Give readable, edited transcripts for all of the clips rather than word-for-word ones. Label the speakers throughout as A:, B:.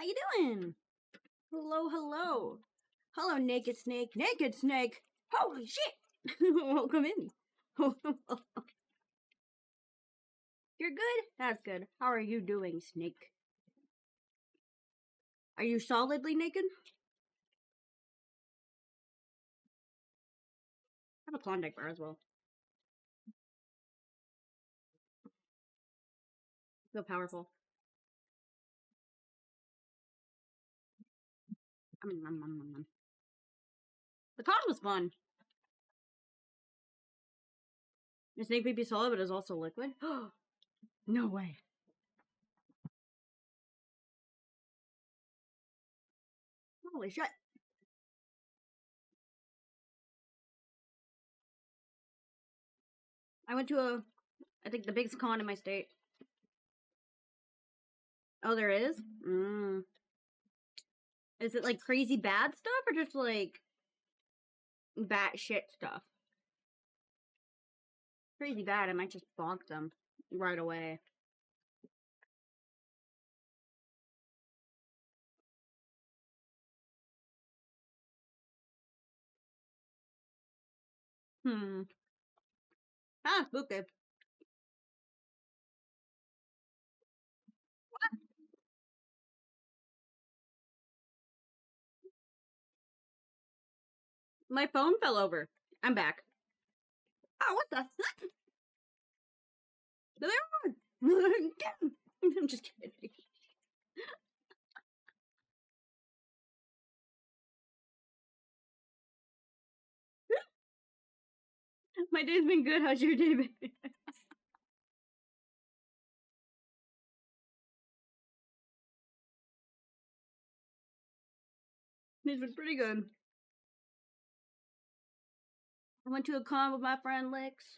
A: you doing? Hello, hello. Hello, naked snake. Naked snake! Holy shit! Welcome in. You're good? That's good. How are you doing, snake? Are you solidly naked? I have a Klondike bar as well. Feel powerful. The con was fun. The snake may be solid, but is also liquid. No way. Holy shit. I went to I think the biggest con in my state. Oh, there is? Is it like crazy bad stuff or just like batshit stuff? Crazy bad, I might just bonk them right away. Ah, spooky. What? My phone fell over. I'm back. Oh, what the? I'm just kidding. My day's been good. How's your day been? It's been pretty good. I went to a con with my friend Lex.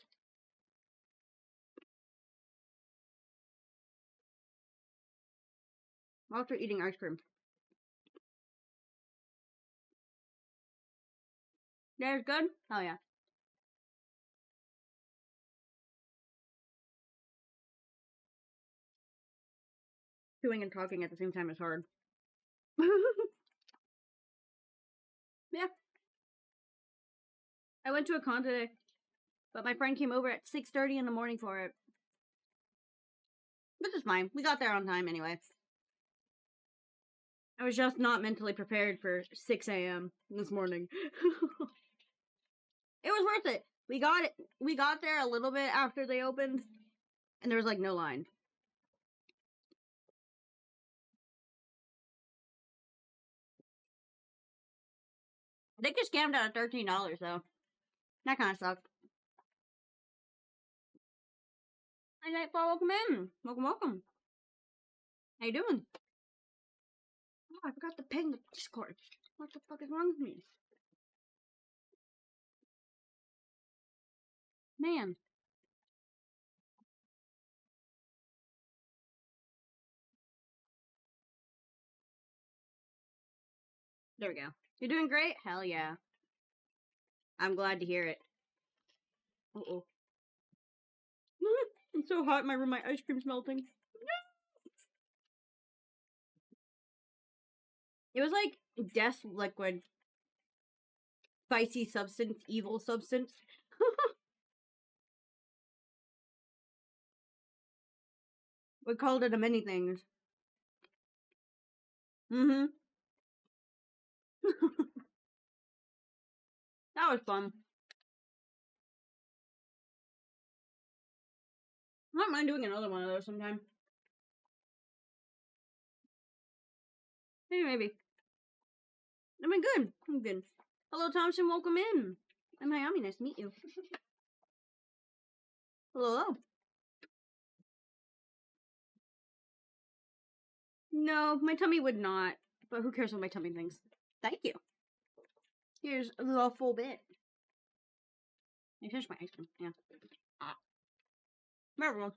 A: After eating ice cream. There's good? Oh yeah. Chewing and talking at the same time is hard. Yeah. I went to a con today, but my friend came over at 6:30 in the morning for it. Which is fine. We got there on time anyway. I was just not mentally prepared for 6 a.m. this morning. It was worth it. We got there a little bit after they opened, and there was like no line. They just scammed out of $13 though. That kind of sucked. Hi Nightfall, welcome in. Welcome. How you doing? Oh, I forgot to ping the Discord. What the fuck is wrong with me? Man. There we go. You're doing great? Hell yeah. I'm glad to hear it. Uh-oh. It's so hot in my room, my ice cream's melting. It was like death liquid. Spicy substance, evil substance. We called it a many things. Mm-hmm. That was fun. I don't mind doing another one of those sometime. Maybe. I've been good. I'm good. Hello, Thompson. Welcome in. I'm Miami. Nice to meet you. Hello. No, my tummy would not. But who cares what my tummy thinks? Thank you. Here's a little full bit. I finished my ice cream. Yeah. Marvel.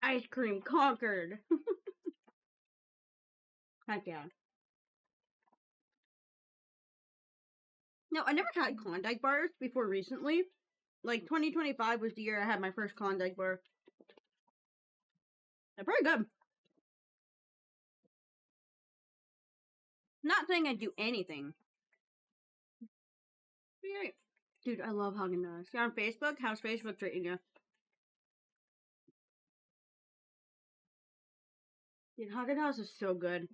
A: Ice cream conquered. Heck yeah. No, I never tried Klondike bars before recently. Like 2025 was the year I had my first Klondike bar. They're pretty good. Not saying I'd do anything. Yay. Dude, I love Haagen-Dazs. You're on Facebook? How's Facebook treating you? Dude, Haagen-Dazs is so good.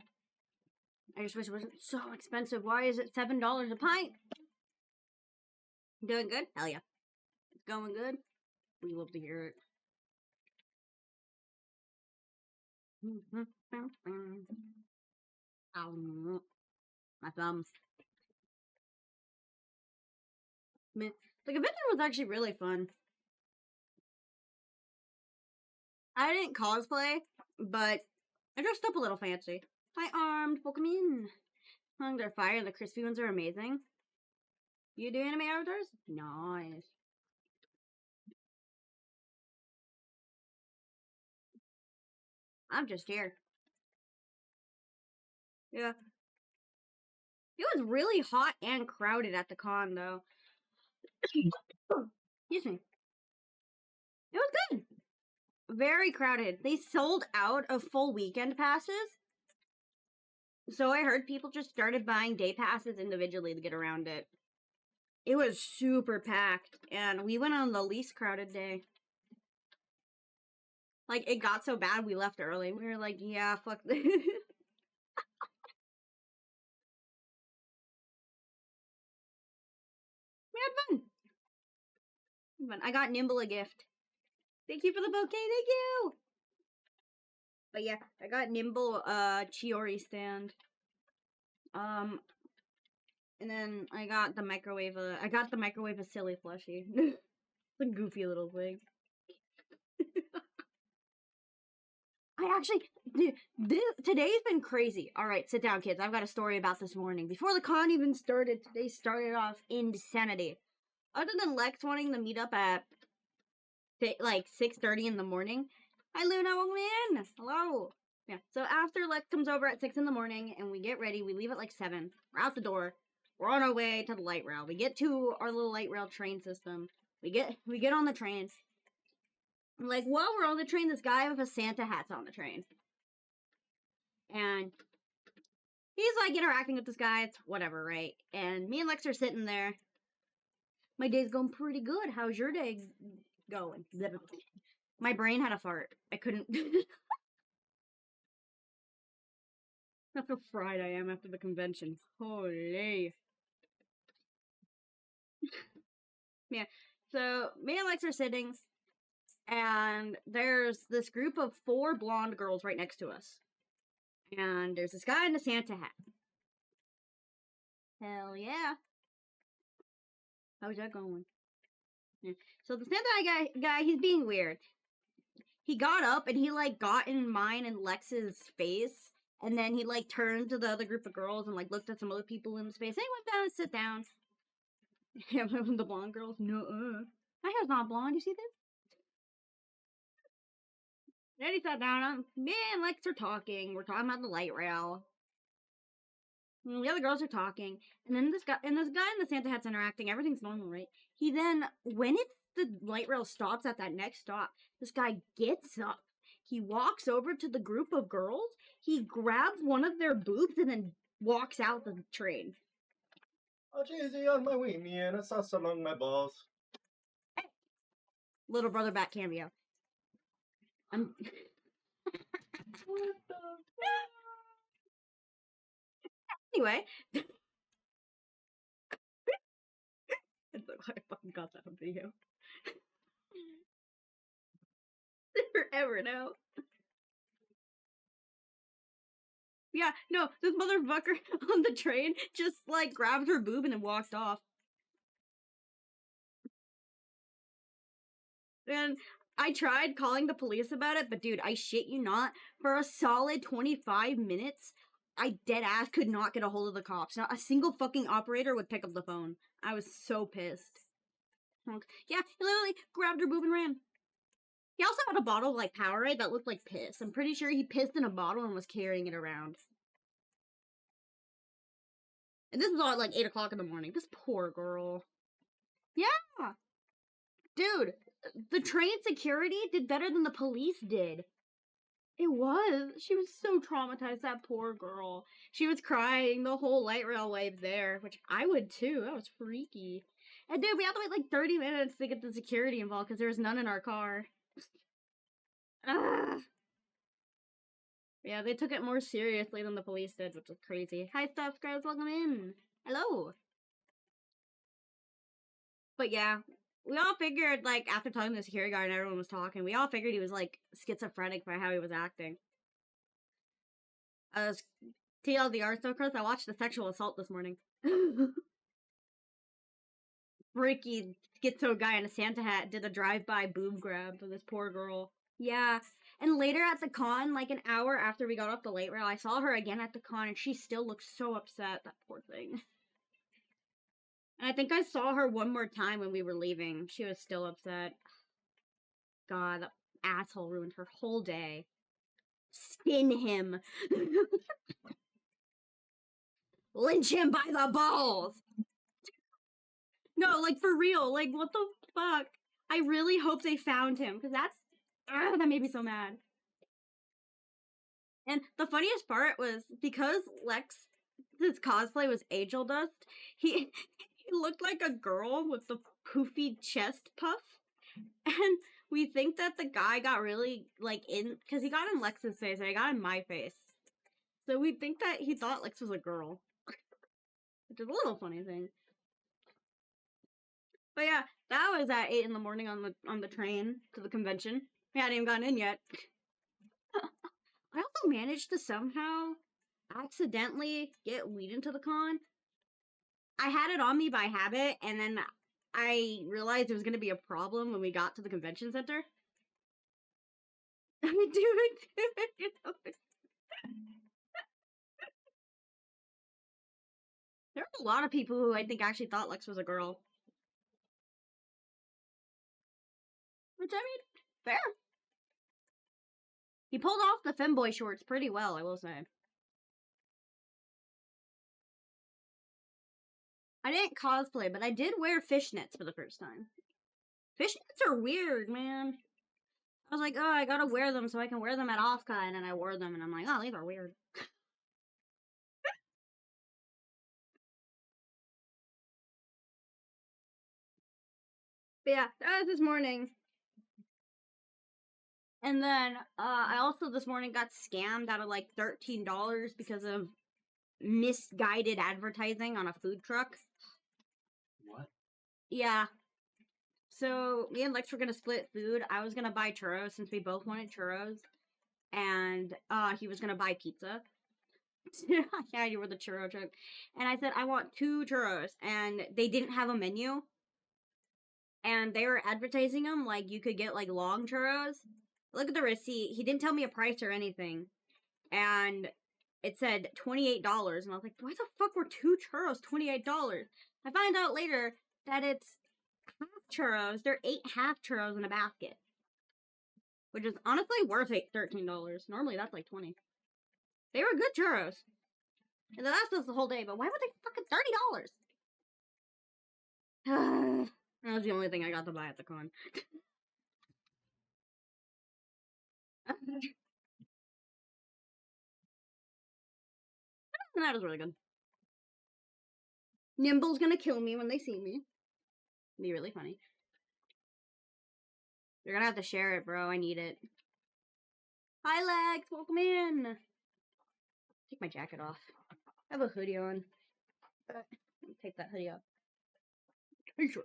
A: I just wish it wasn't so expensive. Why is it $7 a pint? Doing good? Hell yeah. It's going good? We love to hear it. Ow. My thumbs. The convention was actually really fun. I didn't cosplay, but I dressed up a little fancy. Hi, armed. Welcome in. They're fire. The crispy ones are amazing. You do anime avatars? Nice. I'm just here. Yeah. It was really hot and crowded at the con, though. Excuse me. It was good. Very crowded. They sold out of full weekend passes. So I heard people just started buying day passes individually to get around it. It was super packed, and we went on the least crowded day. Like, it got so bad we left early. We were like, yeah, fuck this. We had fun. I got Nimble a gift. Thank you for the bouquet, thank you! But yeah, I got Nimble Chiori stand. And then I got the microwave a silly plushie. It's a goofy little thing. I actually, dude, today's been crazy. Alright, sit down, kids. I've got a story about this morning. Before the con even started, today started off insanity. Other than Lex wanting to meet up at, like, 6:30 in the morning. Hi, Luna, welcome in. Hello. Yeah, so after Lex comes over at 6 in the morning, and we get ready, we leave at, like, 7. We're out the door. We're on our way to the light rail. We get to our little light rail train system. We get on the train. Like, while we're on the train, this guy with a Santa hat's on the train. And he's, like, interacting with this guy. It's whatever, right? And me and Lex are sitting there. My day's going pretty good. How's your day going? My brain had a fart. I couldn't... That's how fried I am after the convention. Holy. Yeah. So, me and Lex are sitting, and there's this group of 4 blonde girls right next to us. And there's this guy in a Santa hat. Hell yeah. How's that going? Yeah. So the Santa guy, he's being weird. He got up and he, like, got in mine and Lex's face. And then he, like, turned to the other group of girls and, like, looked at some other people in the space. And he went down and sit down. Yeah, the blonde girls, no. My hair's not blonde, you see this? Then he sat down. Me and Lex are talking. We're talking about the light rail. And the other girls are talking. And then this guy in the Santa hat's interacting. Everything's normal, right? He then, when the light rail stops at that next stop, this guy gets up. He walks over to the group of girls. He grabs one of their boobs and then walks out the train.
B: Oh, cheesy on my wee man, a sauce along my balls.
A: Little brother back cameo. What the Anyway. I fucking got that on video. Forever now. Yeah, no, this motherfucker on the train just, like, grabbed her boob and then walked off. And I tried calling the police about it, but dude, I shit you not, for a solid 25 minutes, I deadass could not get a hold of the cops. Not a single fucking operator would pick up the phone. I was so pissed. Yeah, he literally grabbed her boob and ran. He also had a bottle of, like, Powerade that looked like piss. I'm pretty sure he pissed in a bottle and was carrying it around. And this was all at, like, 8 o'clock in the morning. This poor girl. Yeah! Dude, the train security did better than the police did. It was. She was so traumatized, that poor girl. She was crying the whole light rail wave there, which I would too. That was freaky. And dude, we had to wait like 30 minutes to get the security involved because there was none in our car. Ugh. Yeah, they took it more seriously than the police did, which was crazy. Hi, Stuff Girls, welcome in. Hello. But yeah, we all figured, like, after talking to the security guard and everyone was talking, we all figured he was, like, schizophrenic by how he was acting. TLDR, so Chris, I watched the sexual assault this morning. Freaky schizo guy in a Santa hat did a drive-by boob grab for this poor girl. Yeah. And later at the con, like an hour after we got off the light rail, I saw her again at the con and she still looked so upset, that poor thing. And I think I saw her one more time when we were leaving. She was still upset. God, that asshole ruined her whole day. Skin him. Lynch him by the balls. No, like for real. Like, what the fuck? I really hope they found him, because that made me so mad. And the funniest part was, because Lex's cosplay was Angel Dust, he looked like a girl with the poofy chest puff. And we think that the guy got really, like, because he got in Lex's face, and I got in my face. So we think that he thought Lex was a girl. Which is a little funny thing. But yeah, that was at 8 in the morning on the train to the convention. We hadn't even gotten in yet. I also managed to somehow accidentally get weed into the con. I had it on me by habit, and then I realized there was going to be a problem when we got to the convention center. I do. There were a lot of people who I think actually thought Lex was a girl. Which, I mean, fair. He pulled off the femboy shorts pretty well, I will say. I didn't cosplay, but I did wear fishnets for the first time. Fishnets are weird, man. I was like, oh, I gotta wear them so I can wear them at Offka, and then I wore them, and I'm like, oh, these are weird. But yeah, that was this morning. And then, I also this morning got scammed out of like $13 because of misguided advertising on a food truck.
B: What?
A: Yeah. So, me and Lex were gonna split food. I was gonna buy churros since we both wanted churros. And, he was gonna buy pizza. Yeah, you were the churro truck. And I said, I want 2 churros. And they didn't have a menu. And they were advertising them like you could get like long churros. Look at the receipt. He didn't tell me a price or anything. And it said $28. And I was like, why the fuck were 2 churros $28? I find out later that it's half churros. They're 8 half churros in a basket. Which is honestly worth $13. Normally that's like 20. They were good churros. And they lasted us the whole day, but why were they fucking $30? That was the only thing I got to buy at the con. That was really good. Nimble's gonna kill me when they see me. It'll be really funny. You're gonna have to share it, bro. I need it. Hi, Lex. Welcome in. Take my jacket off. I have a hoodie on. Take that hoodie off. T-shirt.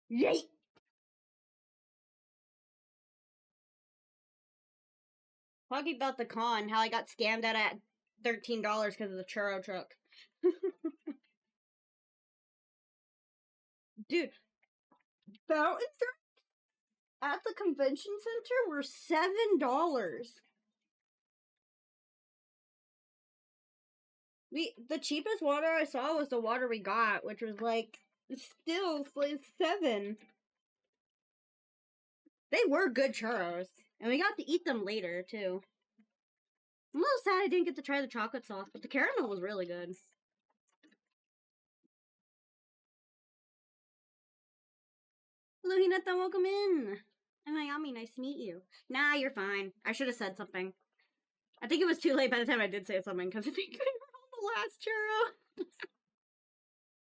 A: Yay! Talking about the con, how I got scammed out at $13 because of the churro truck. Dude, fountain drinks at the convention center were $7. The cheapest water I saw was the water we got, which was like still like $7. They were good churros, and we got to eat them later too. I'm a little sad I didn't get to try the chocolate sauce, but the caramel was really good. Hello, Hinata, welcome in. I'm Ayami, nice to meet you. Nah, you're fine. I should have said something. I think it was too late by the time I did say something, because I think I rolled the last churro.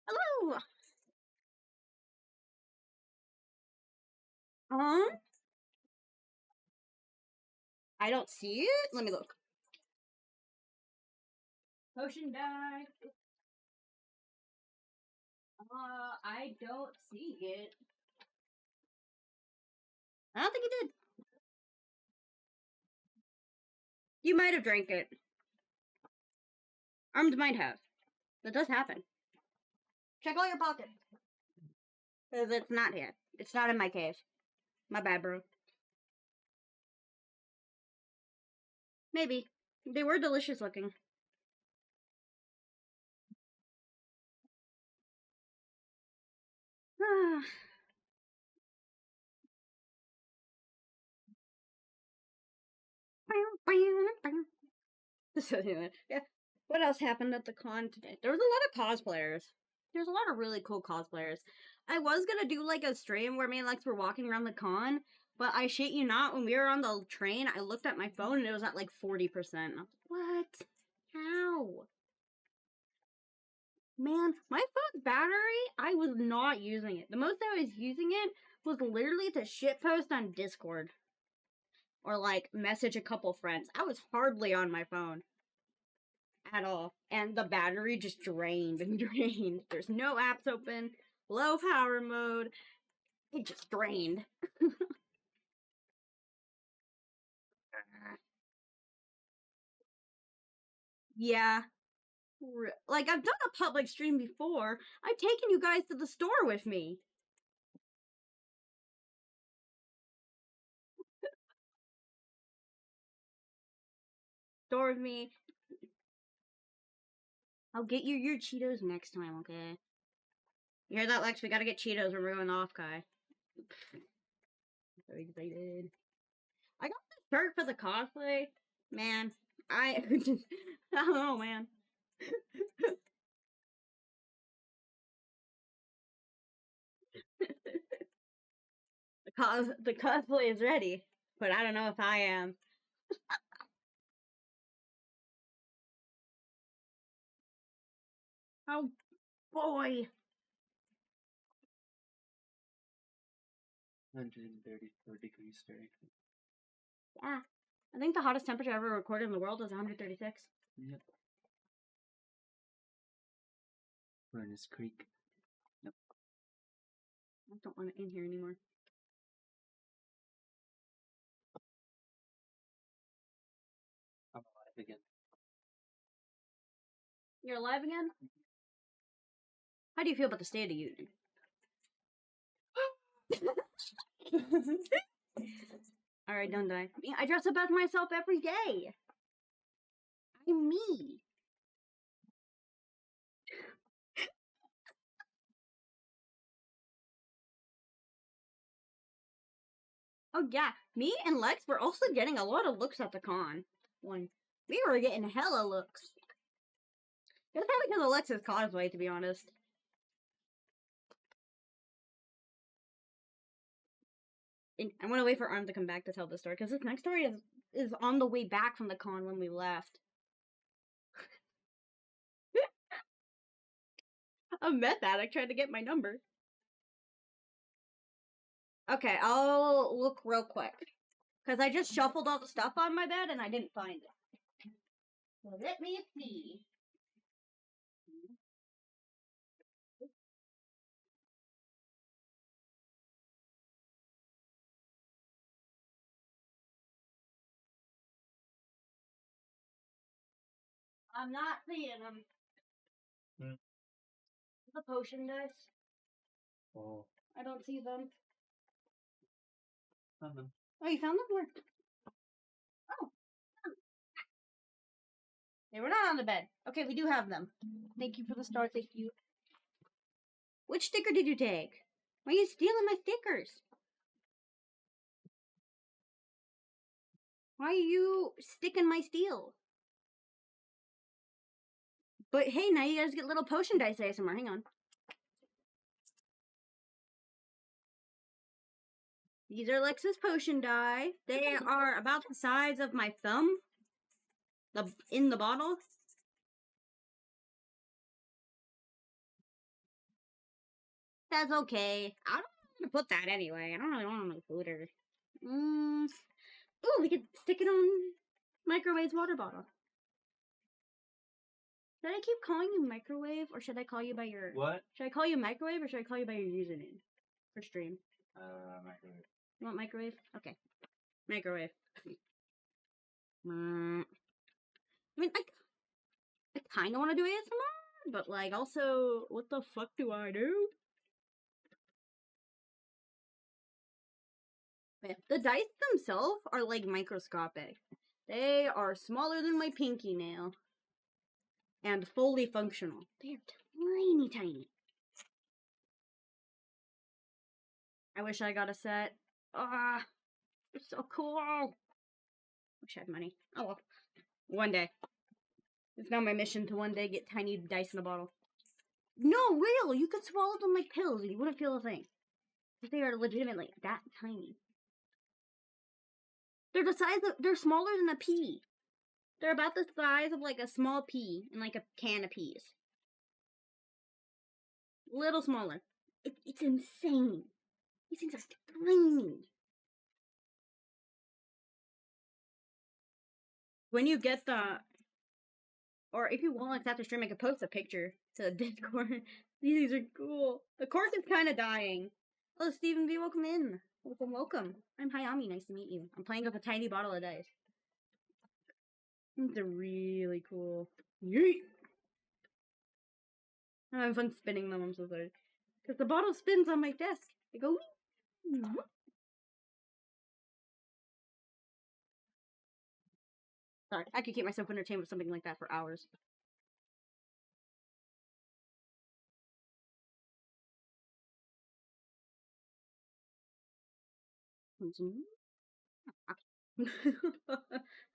A: Hello! I don't see it? Let me look. Potion die. I don't see it. I don't think you did. You might have drank it. Armed might have. That does happen. Check all your pockets. Because it's not here. It's not in my cave. My bad, bro. Maybe. They were delicious looking. So, yeah. What else happened at the con today? There was a lot of cosplayers. There's a lot of really cool cosplayers. I was gonna do like a stream where me and Lex were walking around the con, but I shit you not, when we were on the train, I looked at my phone and it was at like 40%. I was like, what? How? Man, my phone's battery, I was not using it. The most I was using it was literally to shitpost on Discord. Or like message a couple friends. I was hardly on my phone. At all. And the battery just drained and drained. There's no apps open. Low power mode. It just drained. Yeah. Like, I've done a public stream before. I've taken you guys to the store with me. Store with me. I'll get you your Cheetos next time, okay? You hear that, Lex? We gotta get Cheetos when we're going off, Kai. So excited. I got the shirt for the cosplay. Man, I just, I don't know, man. The cosplay is ready, but I don't know if I am. Oh boy.
B: 134 degrees Fahrenheit.
A: Yeah. I think the hottest temperature ever recorded in the world is 136.
B: Yep. Furnace Creek. Yep.
A: I don't want it in here anymore.
B: I'm alive again.
A: You're alive again? How do you feel about the State of the Union? Alright, don't die. I dress up as myself every day. I'm me. Oh yeah, me and Lex were also getting a lot of looks at the con. We were getting hella looks. It was probably because of Lex's cosplay, to be honest. And I want to wait for Arm to come back to tell the story, because this next story is on the way back from the con when we left. A meth addict tried to get my number. Okay, I'll look real quick. Because I just shuffled all the stuff on my bed and I didn't find it. So let me see. I'm not seeing them. The potion dice.
B: Oh.
A: I don't see them.
B: Found them.
A: Oh, you found them? Where? Oh. They were not on the bed. Okay, we do have them. Thank you for the star, thank you. Which sticker did you take? Why are you stealing my stickers? Why are you sticking my steel? But hey, now you guys get little potion dice ASMR. Hang on. These are Lex's potion dye. They are about the size of my thumb. In the bottle. That's okay. I don't want to put that anyway. I don't really want no glitter. Oh, we could stick it on Microwave's water bottle. Should I keep calling you Microwave, or should I call you by your...
B: What?
A: Should I call you Microwave, or should I call you by your username for stream?
B: Microwave.
A: You want Microwave? Okay. Microwave. I mean, I kind of want to do ASMR, but, like, also, what the fuck do I do? The dice themselves are, like, microscopic. They are smaller than my pinky nail. And fully functional. They're tiny, tiny. I wish I got a set. Ah, it's so cool. Wish I had money. Oh well. One day. It's now my mission to one day get tiny dice in a bottle. No, real! You could swallow them like pills and you wouldn't feel a thing. Because they are legitimately that tiny. They're the size of... They're smaller than a pea. They're about the size of like a small pea in like a can of peas. Little smaller. It's insane. These things are tiny. When you get the... Or if you want, like, after stream, I could post a picture to the Discord. These are cool. The cork is kind of dying. Oh, Stephen V, welcome in. Welcome, welcome. I'm Hayami. Nice to meet you. I'm playing with a tiny bottle of dice. These are really cool. Yeet! I'm having fun spinning them. I'm so sorry. Because the bottle spins on my desk. They go... Sorry, I could keep myself entertained with something like that for hours.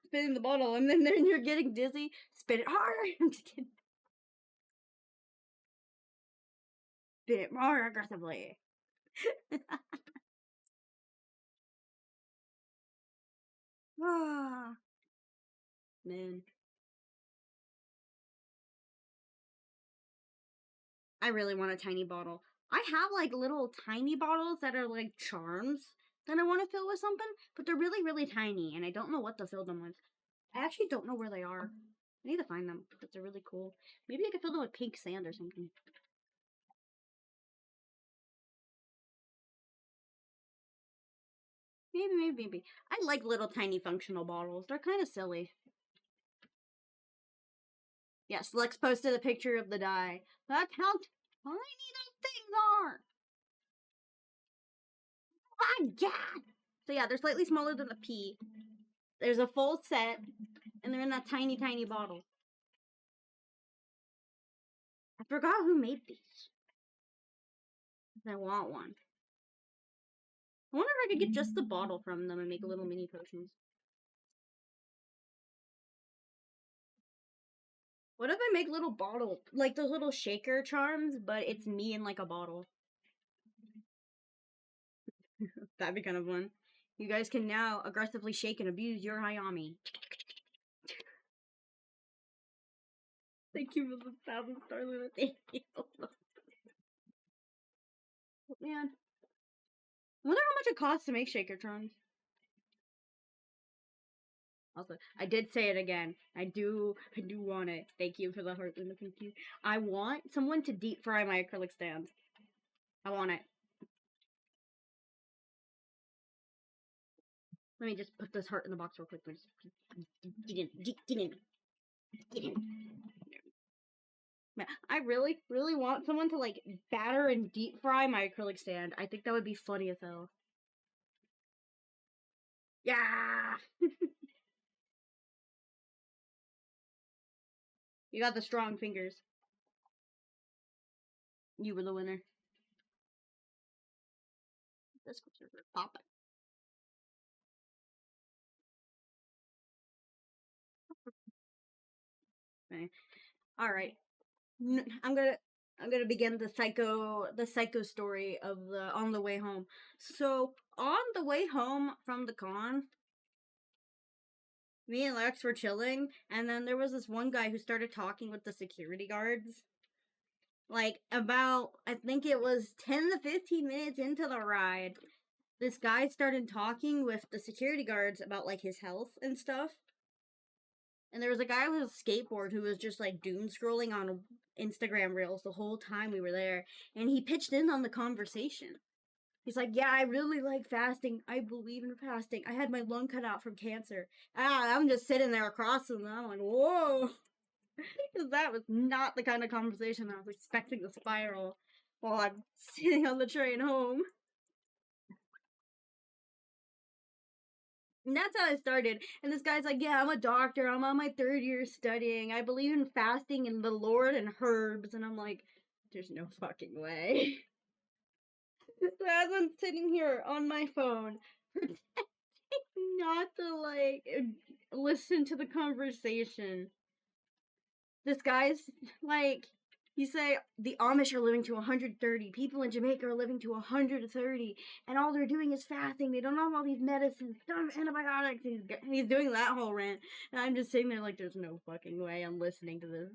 A: Spinning the bottle, and then you're getting dizzy. Spin it harder. I'm just kidding. Spin it more aggressively. Ah, man. I really want a tiny bottle. I have like little tiny bottles that are like charms that I want to fill with something, but they're really, really tiny, and I don't know what to fill them with. I actually don't know where they are. I need to find them, but they're really cool. Maybe I could fill them with pink sand or something. Maybe. I like little tiny functional bottles. They're kind of silly. Yes, Lex posted a picture of the dye. That's how tiny those things are. My God! So yeah, they're slightly smaller than a pea. There's a full set, and they're in that tiny, tiny bottle. I forgot who made these. I want one. I wonder if I could get just the bottle from them and make little mini potions. What if I make little bottles, like those little shaker charms, but it's me in like a bottle? That'd be kind of fun. You guys can now aggressively shake and abuse your Hayami. Thank you for the 1,000 star limit. Thank you. Man. I wonder how much it costs to make shaker charms. Also, I did say it again. I do want it. Thank you for the heart limit. Thank you. I want someone to deep fry my acrylic stand. I want it. Let me just put this heart in the box real quick. Just get in. Man, I really want someone to like batter and deep fry my acrylic stand. I think that would be funny as hell. Yeah. You got the strong fingers. You were the winner. This was popping. Okay. All right. I'm gonna I'm gonna begin the psycho story of the on the way home. So on the way home from the con, me and Lex were chilling, and then there was this one guy who started talking with the security guards. Like about, I think it was 10 to 15 minutes into the ride, this guy started talking with the security guards about like his health and stuff. And there was a guy with a skateboard who was just like doom scrolling on Instagram reels the whole time we were there, and he pitched in on the conversation. He's like, "Yeah, I really like fasting. I believe in fasting. I had my lung cut out from cancer." I'm just sitting there across from them. I'm like, "Whoa," because that was not the kind of conversation I was expecting to spiral while I'm sitting on the train home. And that's how I started. And this guy's like, "Yeah, I'm a doctor. I'm on my 3rd year studying. I believe in fasting and the Lord and herbs." And I'm like, there's no fucking way. So as I'm sitting here on my phone, pretending not to like listen to the conversation, this guy's like, you say the Amish are living to 130. People in Jamaica are living to 130, and all they're doing is fasting. They don't have all these medicines, don't have antibiotics. He's doing that whole rant, and I'm just sitting there like, there's no fucking way I'm listening to this.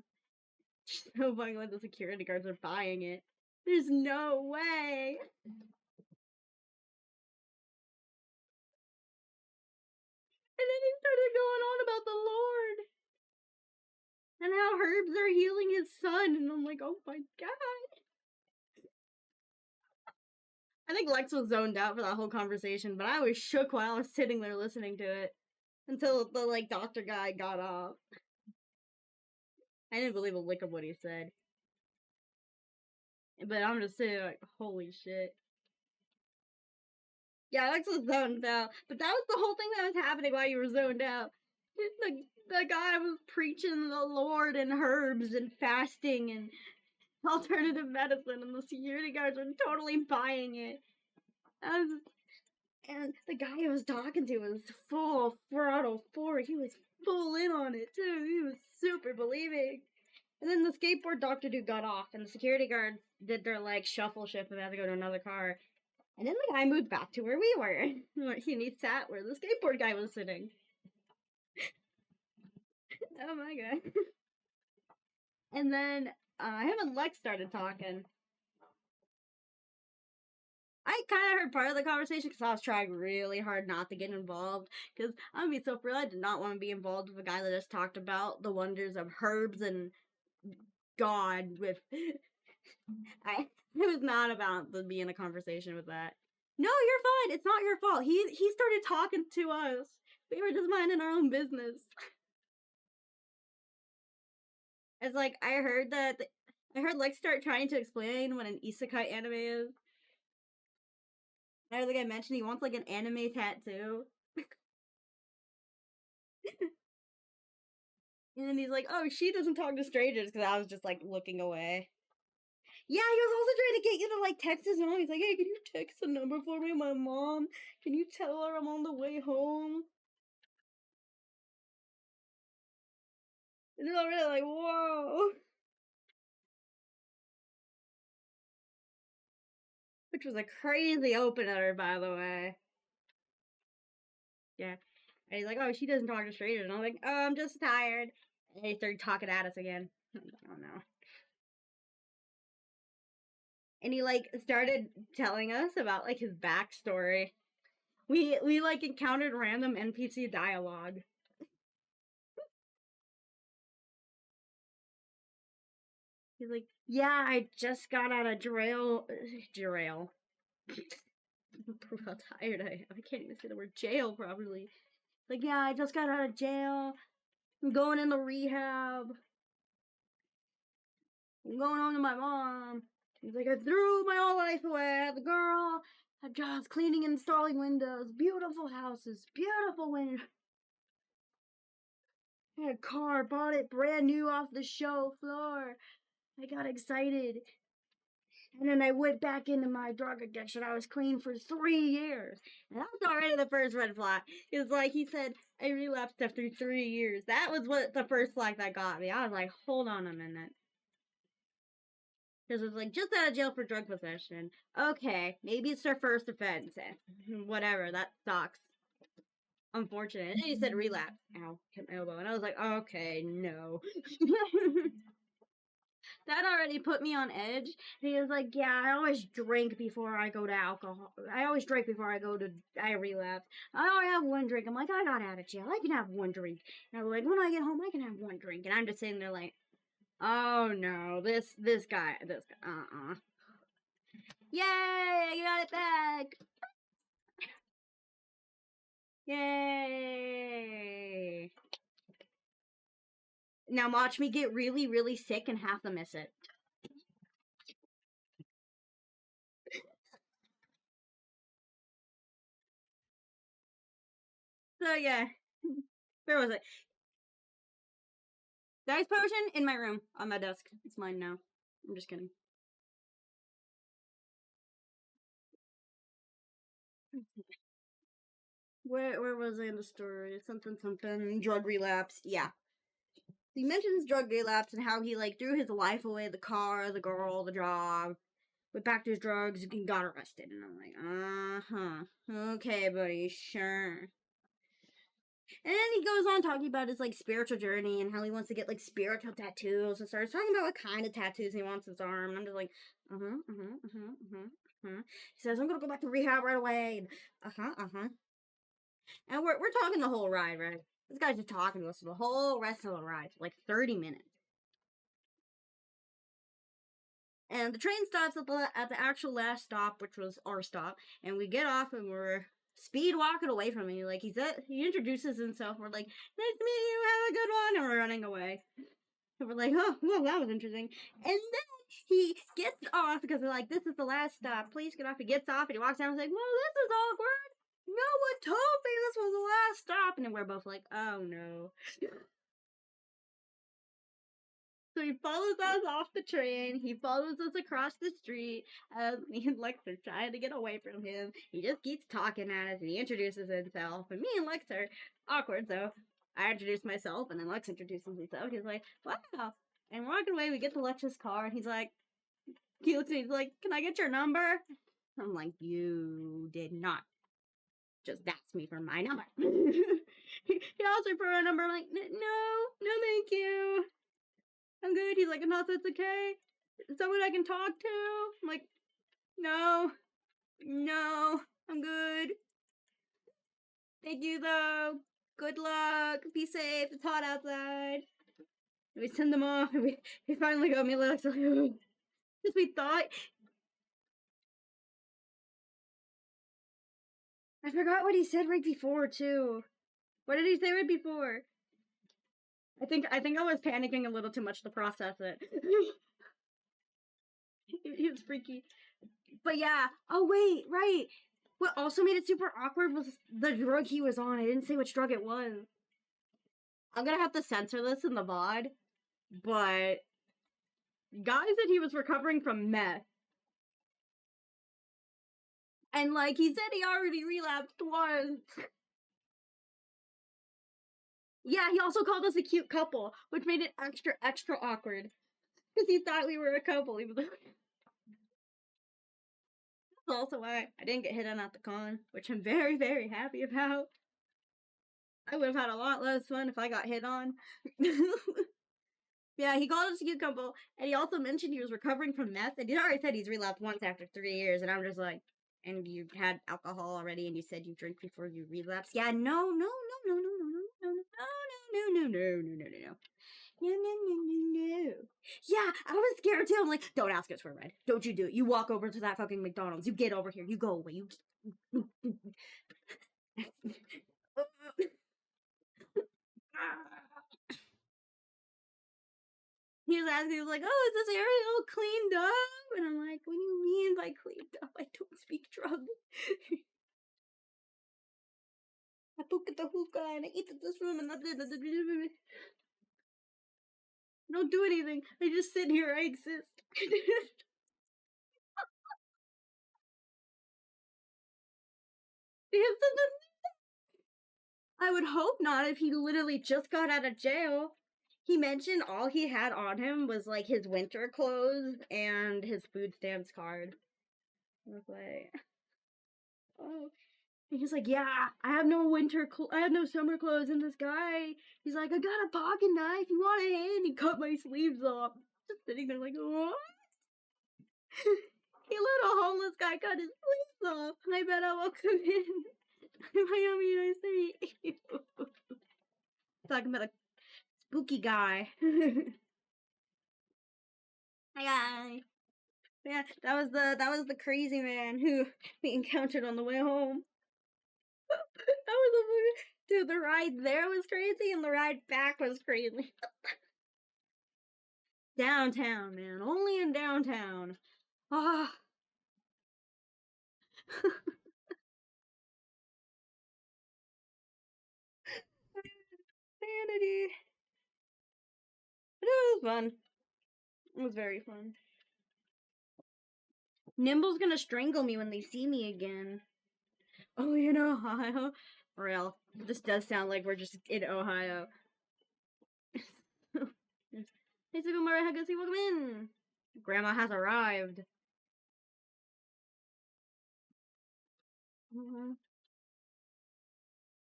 A: There's no fucking way the security guards are buying it. There's no way. And then he started going on about the Lord and how herbs are healing his son, and I'm like, oh my god. I think Lex was zoned out for that whole conversation, but I was shook while I was sitting there listening to it until the like doctor guy got off. I didn't believe a lick of what he said, but I'm just sitting like, holy shit. Yeah, Lex was zoned out, but that was the whole thing that was happening while you were zoned out. The guy was preaching the Lord and herbs and fasting and alternative medicine, and the security guards were totally buying it. And the guy I was talking to was full throttle forward. He was full in on it too. He was super believing. And then the skateboard doctor dude got off, and the security guards did their like shuffle shift, and they had to go to another car. And then the guy moved back to where we were, and he sat where the skateboard guy was sitting. Oh my god! And then him and Lex started talking. I kind of heard part of the conversation because I was trying really hard not to get involved. Because I'm gonna be so real, I did not want to be involved with a guy that just talked about the wonders of herbs and God. With it was not about to be in a conversation with that. No, you're fine. It's not your fault. He started talking to us. We were just minding our own business. It's like I heard Lex start trying to explain what an isekai anime is. I think I mentioned he wants like an anime tattoo. And then he's like, "Oh, she doesn't talk to strangers," because I was just like looking away. Yeah, he was also trying to get you to like text his mom. He's like, "Hey, can you text the number for me, my mom? Can you tell her I'm on the way home?" And I'm really like, whoa. Which was a crazy opener, by the way. Yeah. And he's like, "Oh, she doesn't talk to strangers." And I'm like, "Oh, I'm just tired." And he started talking at us again. Oh no. And he like started telling us about like his backstory. We like encountered random NPC dialogue. He's like, "Yeah, I just got out of jail." Prove how tired I am. I can't even say the word jail properly. Like, "Yeah, I just got out of jail. I'm going into rehab. I'm going home to my mom." He's like, "I threw my whole life away. I had the girl, had jobs cleaning and installing windows, beautiful houses, beautiful windows. I had a car, bought it brand new off the show floor. I got excited. And then I went back into my drug addiction. I was clean for 3 years." And that was already the first red flag. It's like he said, "I relapsed after 3 years." That was what the first flag that got me. I was like, hold on a minute. Because it's like, just out of jail for drug possession. Okay, maybe it's their first offense. Whatever, that sucks. Unfortunate. And then he said relapse. Ow, hit my elbow. And I was like, okay, no. That already put me on edge. And he was like, yeah, I always drink before I go to alcohol. I always drink before I relapse. I only have one drink. I'm like, I got out of jail. I can have one drink. And I'm like, when I get home, I can have one drink. And I'm just sitting there like, oh no, this guy. Yay, I got it back. Yay. Now watch me get really, really sick and have to miss it. So yeah, where was it? The ice potion in my room on my desk. It's mine now. I'm just kidding. Where was I in the story? Something drug relapse. Yeah. He mentions drug relapse and how he like threw his life away, the car, the girl, the job, went back to his drugs and got arrested. And I'm like, okay, buddy, sure. And then he goes on talking about his like spiritual journey and how he wants to get like spiritual tattoos and starts talking about what kind of tattoos he wants on his arm. And I'm just like, He says, I'm gonna go back to rehab right away. And, And we're talking the whole ride, right? This guy's just talking to us the whole rest of the ride, like 30 minutes. And the train stops at the actual last stop, which was our stop, and we get off and we're speed walking away from him. Like he introduces himself. We're like, nice to meet you, have a good one, and we're running away. And we're like, oh, well, that was interesting. And then he gets off because we're like, this is the last stop. Please get off. He gets off and he walks down and he's like, well, this is awkward. No one told me this was the last stop. And then we're both like, oh no. So he follows us off the train. He follows us across the street as me and Lex are trying to get away from him. He just keeps talking at us and he introduces himself. And me and Lex are awkward, so I introduce myself and then Lex introduces himself. He's like, wow. And we're walking away, we get to Lex's car and he looks at me, he's like, can I get your number? I'm like, you did not just ask me for my number. He asked me for a number. I'm like, no, thank you. I'm good. He's like, no, that's okay. Is someone I can talk to? I'm like, no, I'm good. Thank you, though. Good luck. Be safe. It's hot outside. And we send them off, and we finally go. Me and Lex like, just we thought. I forgot what he said right before, too. What did he say right before? I think I was panicking a little too much to process it. He was freaky. But yeah. Oh, wait, right. What also made it super awkward was the drug he was on. I didn't say which drug it was. I'm gonna have to censor this in the VOD, but guy said he was recovering from meth. And like he said he already relapsed once. Yeah, he also called us a cute couple, which made it extra awkward. Because he thought we were a couple. He was like, that's also why I didn't get hit on at the con, which I'm very, very happy about. I would have had a lot less fun if I got hit on. Yeah, he called us a cute couple, and he also mentioned he was recovering from meth, and he already said he's relapsed once after 3 years, and I'm just like, and you had alcohol already, and you said you drink before you relapse? Yeah, no. Yeah, I was scared too. I'm like, don't ask us for a ride. Don't you do it. You walk over to that fucking McDonald's. You get over here. You go away. He was asking, he was like, oh, is this area all cleaned up? And I'm like, what do you mean by cleaned up? I don't speak drug. I poke at the hookah and I eat at this room and I don't do anything. I just sit here. I exist. I would hope not if he literally just got out of jail. He mentioned all he had on him was like his winter clothes and his food stamps card. I was like, oh. And he's like, yeah, I have no I have no summer clothes. And this guy, he's like, I got a pocket knife. You want a hand? He cut my sleeves off. Just sitting there like, what? He let a homeless guy cut his sleeves off. I bet I will come in. Miami, nice to meet you. Talking about a spooky guy. Hi guys. Yeah, that was the crazy man who we encountered on the way home. That was the dude. The ride there was crazy, and the ride back was crazy. Downtown, man, only in downtown. Ah, sanity. But it was fun. It was very fun. Nimble's gonna strangle me when they see me again. Oh, you know, Ohio? Real. This does sound like we're just in Ohio. Hey, Super Mario Legacy, welcome in! Grandma has arrived.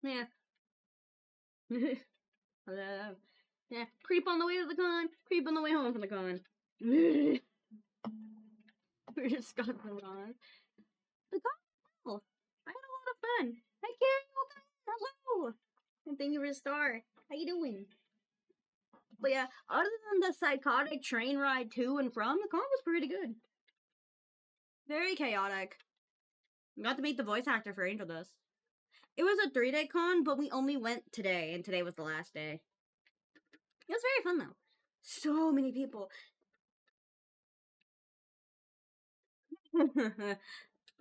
A: Yeah. Hello. Yeah. Creep on the way to the con. Creep on the way home from the con. We're just got the con. The con. Oh, I had a lot of fun. Hi, Carrie. Hello. And thank you for the star. How you doing? But yeah, other than the psychotic train ride to and from, the con was pretty good. Very chaotic. We got to meet the voice actor for Angel Dust. It was a 3-day con, but we only went today, and today was the last day. It was very fun though. So many people.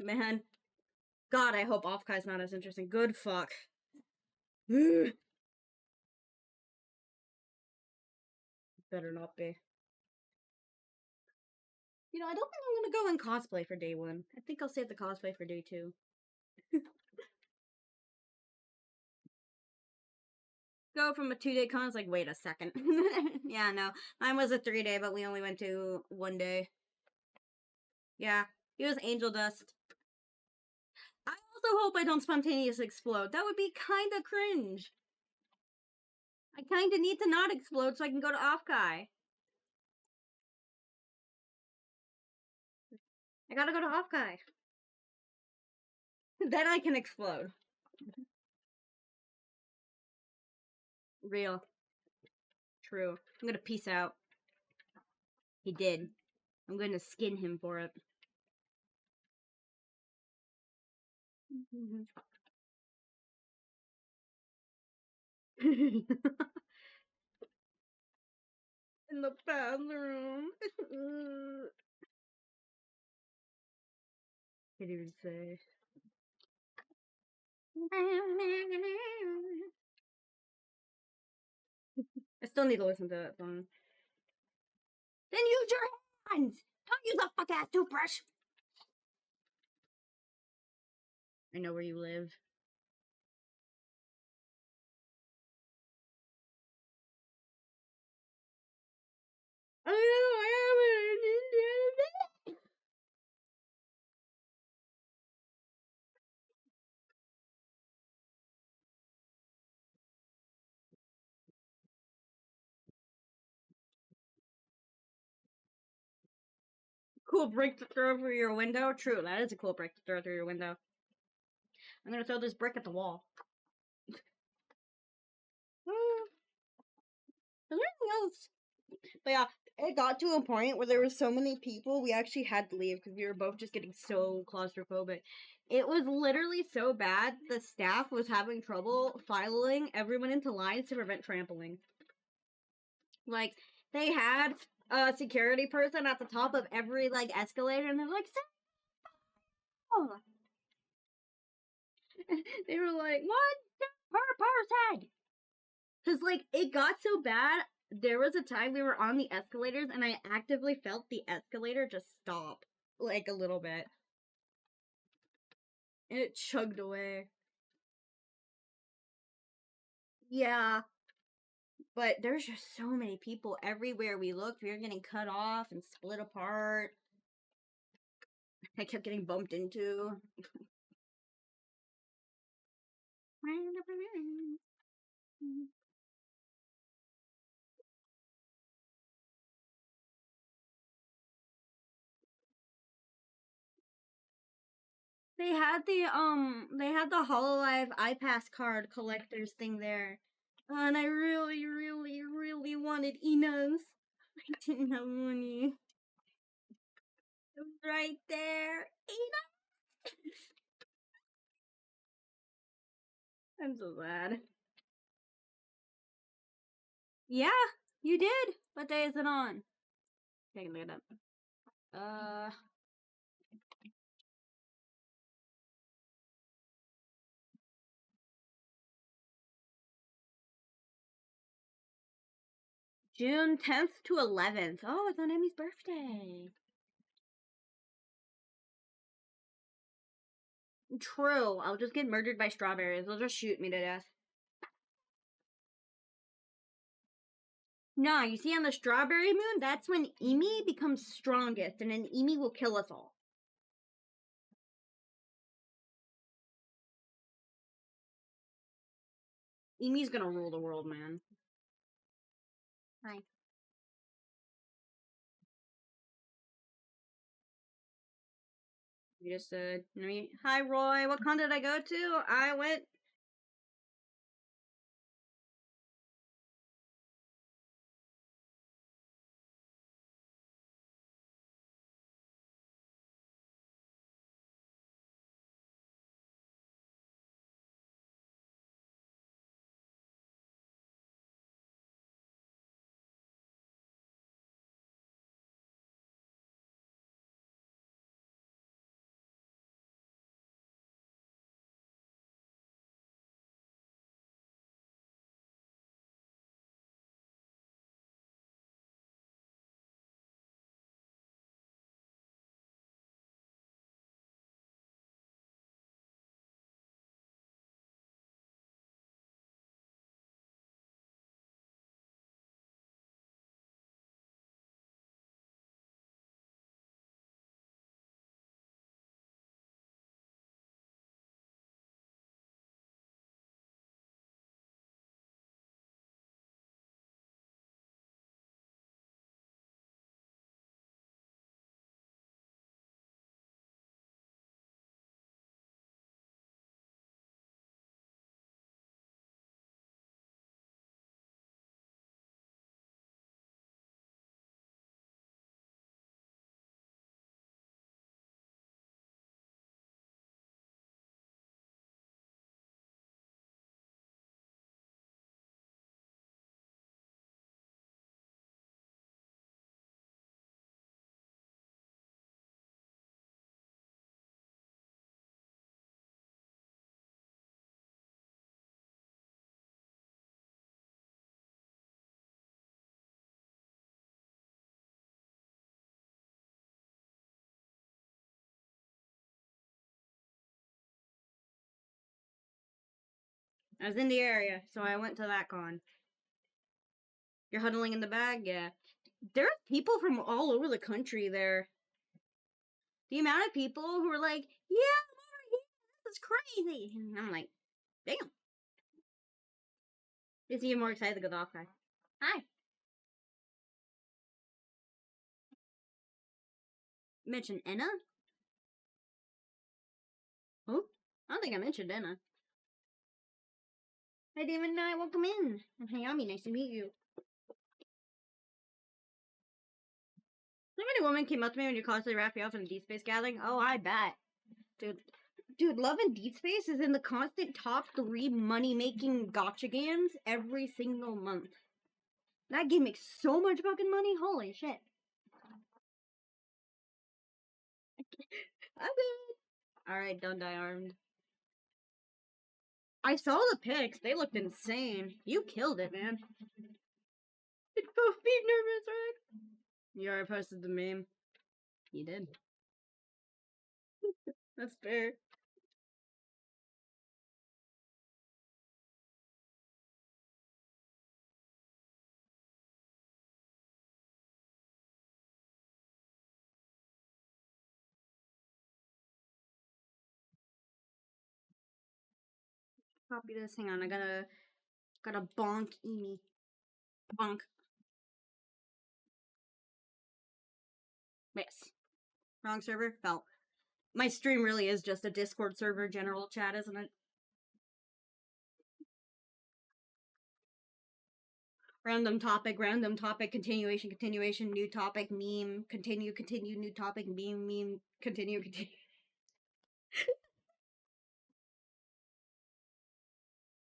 A: Man. God, I hope Offkai's not as interesting. Good fuck. Better not be. You know, I don't think I'm gonna go in cosplay for day 1. I think I'll save the cosplay for day 2. Go from a 2-day con, it's like, wait a second. Yeah, no. Mine was a 3-day, but we only went to 1 day. Yeah, it was Angel Dust. I also hope I don't spontaneously explode. That would be kinda cringe. I kinda need to not explode so I can go to Offkai. I gotta go to Offkai. Then I can explode. Real. True. I'm gonna peace out. He did. I'm gonna skin him for it. In the bathroom. Can't even say. I still need to listen to that song. Then use your hands! Don't use a fuck ass toothbrush! I know where you live. I know, I have it! Cool brick to throw through your window? True, that is a cool brick to throw through your window. I'm gonna throw this brick at the wall. Is there anything else? But yeah, it got to a point where there were so many people, we actually had to leave because we were both just getting so claustrophobic. It was literally so bad, the staff was having trouble filing everyone into lines to prevent trampling. Like, they had a security person at the top of every, like, escalator, and they're like, oh! They were like, what? Per person! Because, like, it got so bad, there was a time we were on the escalators, and I actively felt the escalator just stop, like, a little bit. And it chugged away. Yeah. But there's just so many people everywhere we looked. We were getting cut off and split apart. I kept getting bumped into. They had the HoloLive iPass card collectors thing there. And I really, really, really wanted Ina's. I didn't have money. It was right there. Ina! I'm so sad. Yeah, you did. What day is it on? I can look it up. June 10th to 11th. Oh, it's on Emmy's birthday. True. I'll just get murdered by strawberries. They'll just shoot me to death. Nah, you see on the strawberry moon, that's when Emi becomes strongest, and then Emi will kill us all. Emi's gonna rule the world, man. Hi. You just hi Roy, what con did I go to? I went. I was in the area, so I went to that con. You're huddling in the bag? Yeah. There's people from all over the country there. The amount of people who are like, yeah, I'm over here, this is crazy. And I'm like, damn. Is he more excited to go to off guy? Hi. Mention Enna? Oh, I don't think I mentioned Enna. Hi, Demon Knight, welcome in. I'm Hayami, nice to meet you. So many women came up to me when you constantly wrap me up in a Deep Space gathering. Oh, I bet. Dude, Love and Deep Space is in the constant top 3 money-making gacha games every single month. That game makes so much fucking money. Holy shit. I'm good. Alright, don't die armed. I saw the pics. They looked insane. You killed it, man. It's both being nervous, right? You already posted the meme. You did. That's fair. copy this. Hang on, I gotta bonk me. Bonk. Yes. Wrong server? Felt. My stream really is just a Discord server general chat, isn't it? Random topic, continuation, new topic, meme, continue, new topic, meme, continue.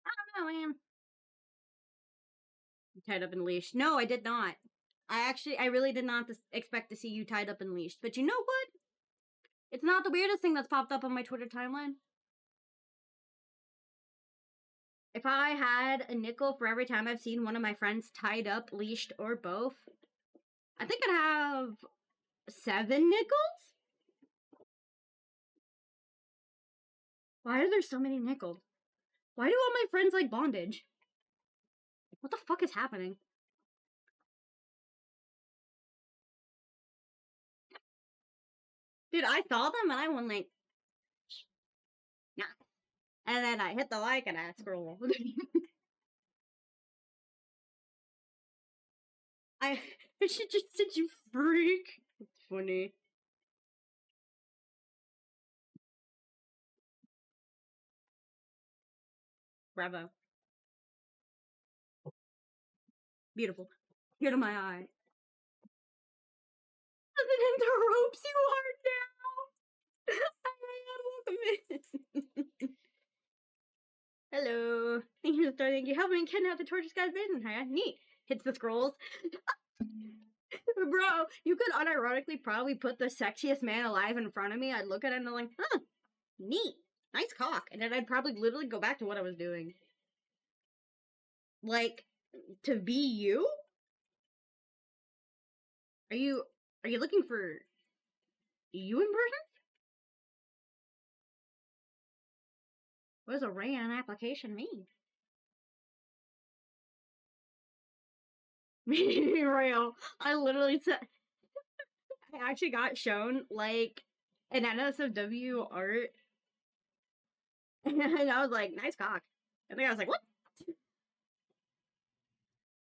A: I don't know, man. Tied up and leashed. No, I did not. I really did not expect to see you tied up and leashed. But you know what? It's not the weirdest thing that's popped up on my Twitter timeline. If I had a nickel for every time I've seen one of my friends tied up, leashed, or both, I think I'd have 7 nickels? Why are there so many nickels? Why do all my friends like bondage? What the fuck is happening? Dude, I saw them and I went like, nah. And then I hit the like and I scroll. I should just said you freak. It's funny. Bravo. Beautiful. Here to my eye. Doesn't in the ropes you are now. Welcome in. Hello. Thank you for starting. You helped me kidnap the tortoise guy's vision. Neat. Hits the scrolls. Bro, you could unironically probably put the sexiest man alive in front of me. I'd look at it and I'm like, huh, neat. Nice cock. And then I'd probably literally go back to what I was doing. Like, to be you? Are you looking for you in person? What does a ran application mean? Me real. I literally said I actually got shown like an NSFW art and I was like, nice cock. I think I was like, what?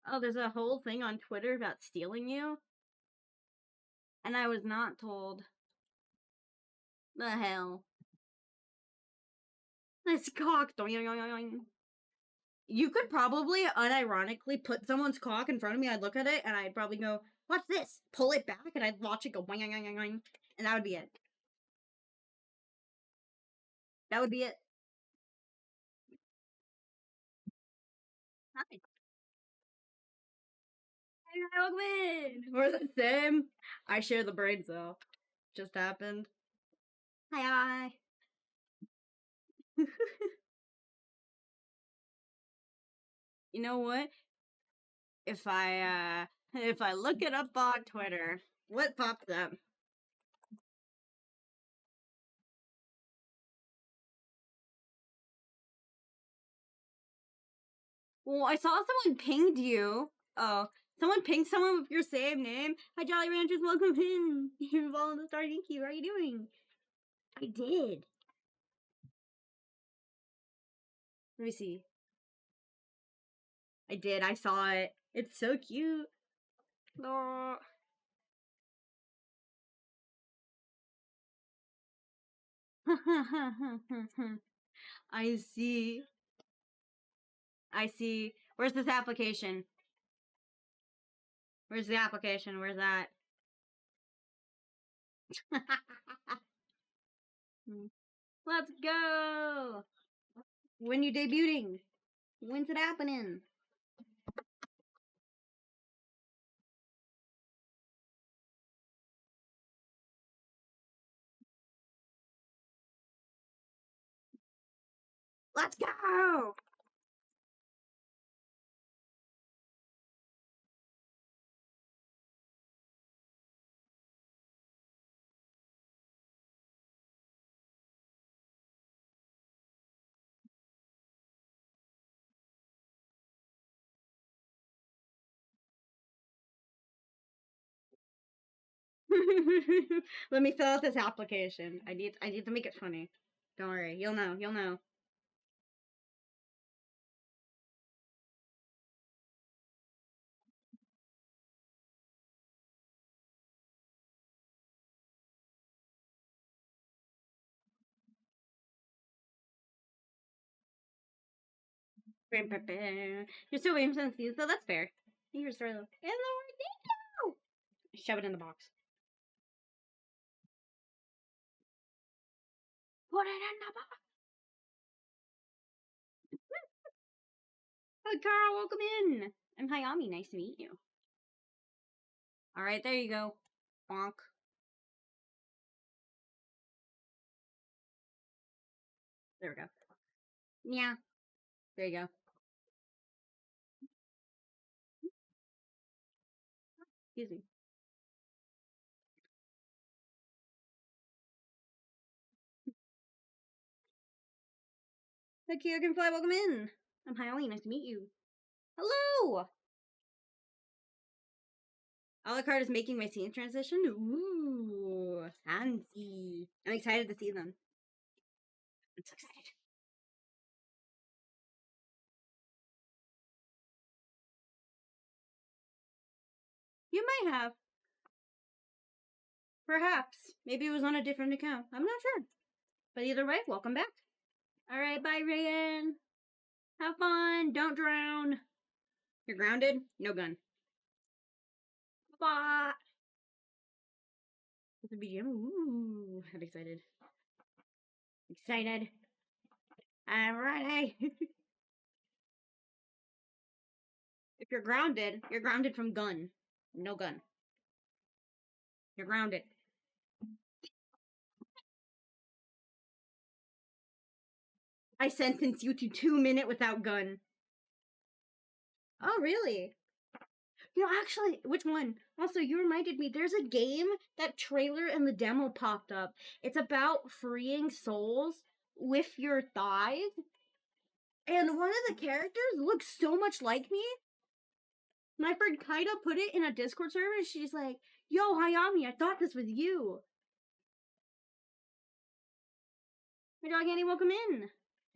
A: Oh, there's a whole thing on Twitter about stealing you. And I was not told. The hell. Nice cock. You could probably unironically put someone's cock in front of me. I'd look at it and I'd probably go, what's this? Pull it back and I'd watch it go boing, boing, boing, boing, and that would be it. That would be it. Hi. Welcome in. We're the same. I share the brains though. Just happened. Hi. You know what? If I look it up on Twitter, what pops up? Well, I saw someone pinged you. Oh, someone pinged someone with your same name. Hi, Jolly Ranchers, welcome in. You're following the star. Thank you. How are you doing? I did. Let me see. I did. I saw it. It's so cute. Oh. I see. I see. Where's this application? Where's the application? Where's that? Let's go! When you debuting? When's it happening? Let's go! Let me fill out this application. I need to make it funny. Don't worry, you'll know. You're still waiting for these, so that's fair. You're story though. Hello, thank you. Shove it in the box. Put it in the box. Hi, Carl. Welcome in. I'm Hayami. Nice to meet you. All right, there you go. Bonk. There we go. Yeah. There you go. Excuse me. Hi, Kyo can fly. Welcome in. I'm Hayami. Nice to meet you. Hello. A la carte is making my scene transition. Ooh, fancy. I'm excited to see them. I'm so excited. You might have. Perhaps. Maybe it was on a different account. I'm not sure. But either way, welcome back. Alright, bye, Rayan. Have fun. Don't drown. You're grounded? No gun. Bye. With the BGM. Ooh, I'm excited. Excited. I'm ready. If you're grounded from gun. No gun. You're grounded. I sentence you to 2 minutes without gun. Oh, really? You know, actually, which one? Also, you reminded me, there's a game, that trailer and the demo popped up. It's about freeing souls with your thighs. And one of the characters looks so much like me. My friend Kaida put it in a Discord server. She's like, yo, Hayami, I thought this was you. My dog Annie, welcome in.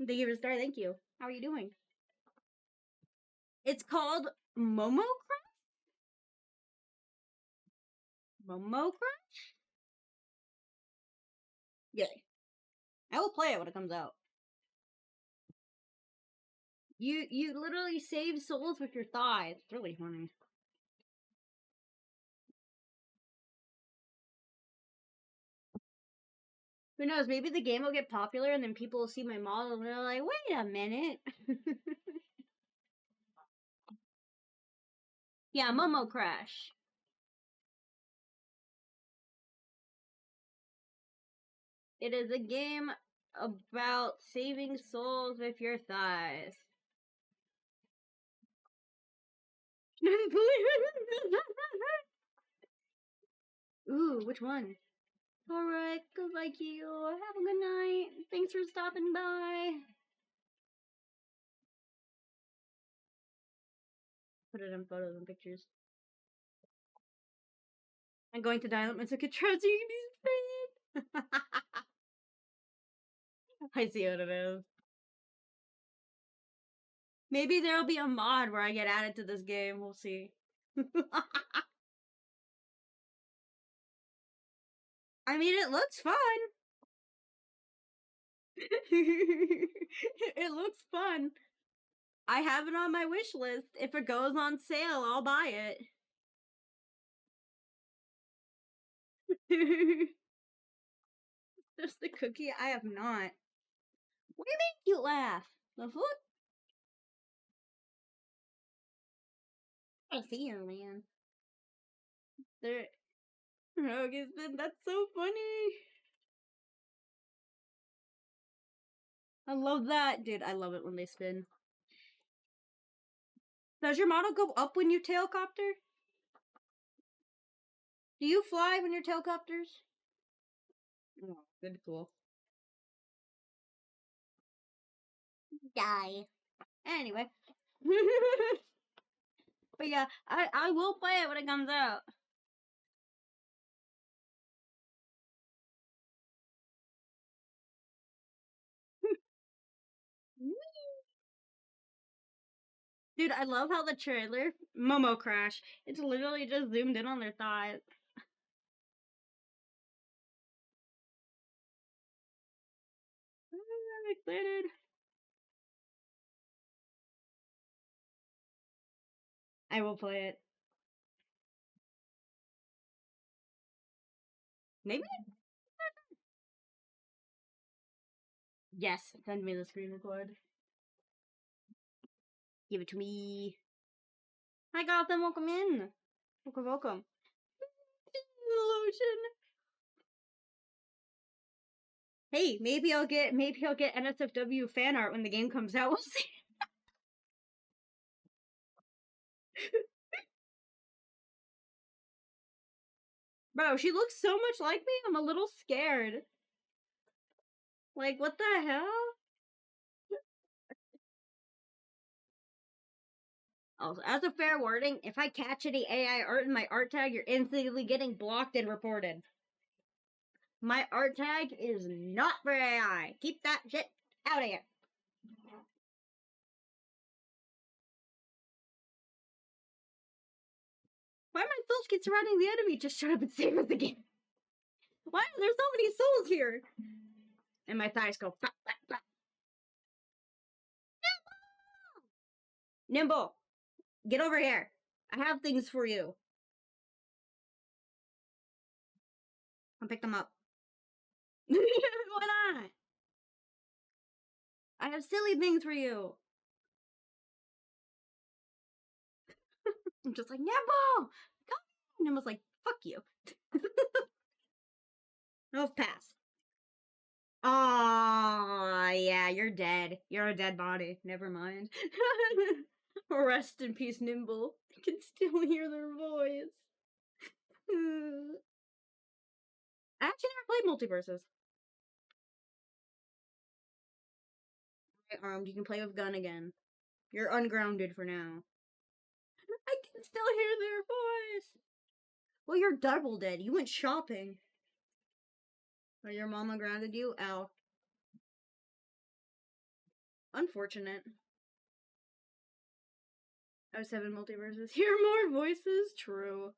A: Thank you for the star, thank you. How are you doing? It's called Momo Crush? Yay. I will play it when it comes out. You literally save souls with your thighs. It's really funny. Who knows? Maybe the game will get popular and then people will see my model and they're like, wait a minute. Yeah, Momo Crash. It is a game about saving souls with your thighs. Ooh, which one? Alright, goodbye, Kyo. Have a good night. Thanks for stopping by. Put it in photos and pictures. I'm going to dial up my ticket tragedy. I see what it is. Maybe there'll be a mod where I get added to this game. We'll see. I mean, it looks fun. It looks fun. I have it on my wish list. If it goes on sale, I'll buy it. Just the cookie? I have not. What do you make you laugh? The fuck? I see you, man. There. Okay, that's so funny. I love that. Dude, I love it when they spin. Does your model go up when you tailcopter? Do you fly when you're tailcopters? Oh, good, cool. Die. Anyway. But yeah, I will play it when it comes out. Dude, I love how the trailer, Momo Crash, it's literally just zoomed in on their thighs. I'm excited. I will play it. Maybe? Yes, send me the screen record. Give it to me. Hi, Gotham, welcome in. Welcome, welcome. Lotion. Hey, maybe I'll get NSFW fan art when the game comes out. We'll see. Bro, she looks so much like me, I'm a little scared. Like, what the hell? Also, as a fair warning, if I catch any AI art in my art tag, you're instantly getting blocked and reported. My art tag is not for AI. Keep that shit out of here. Why are my souls keep surrounding the enemy? Just shut up and save us again. Why are there so many souls here? And my thighs go. Bah, bah, bah. Nimble, get over here. I have things for you. I'll pick them up. Why not? I have silly things for you. I'm just like, Nimble, come. Nimble's like, fuck you. No, pass. Aw, yeah, you're dead. You're a dead body. Never mind. Rest in peace, Nimble. I can still hear their voice. I actually never played multiverses. Armed, you can play with gun again. You're ungrounded for now. I can still hear their voice. Well, you're double dead. You went shopping. Or your mama grounded you? Ow. Unfortunate. Oh, 7 multiverses. Hear more voices? True.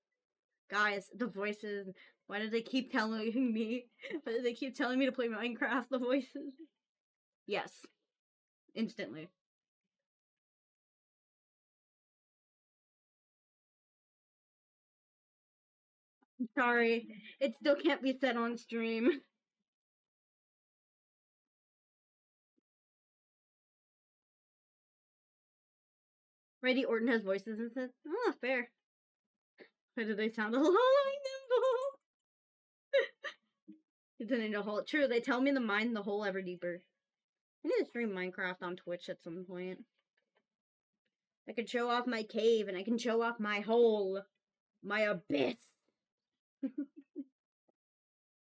A: Guys, the voices. Why did they keep telling me? Why did they keep telling me to play Minecraft? The voices. Yes. Instantly. Sorry. It still can't be said on stream. Randy Orton has voices and says, oh, fair. Why did they sound a lot like Nimble? It's in a hole. True, they tell me to mine the hole ever deeper. I need to stream Minecraft on Twitch at some point. I can show off my cave and I can show off my hole. My abyss.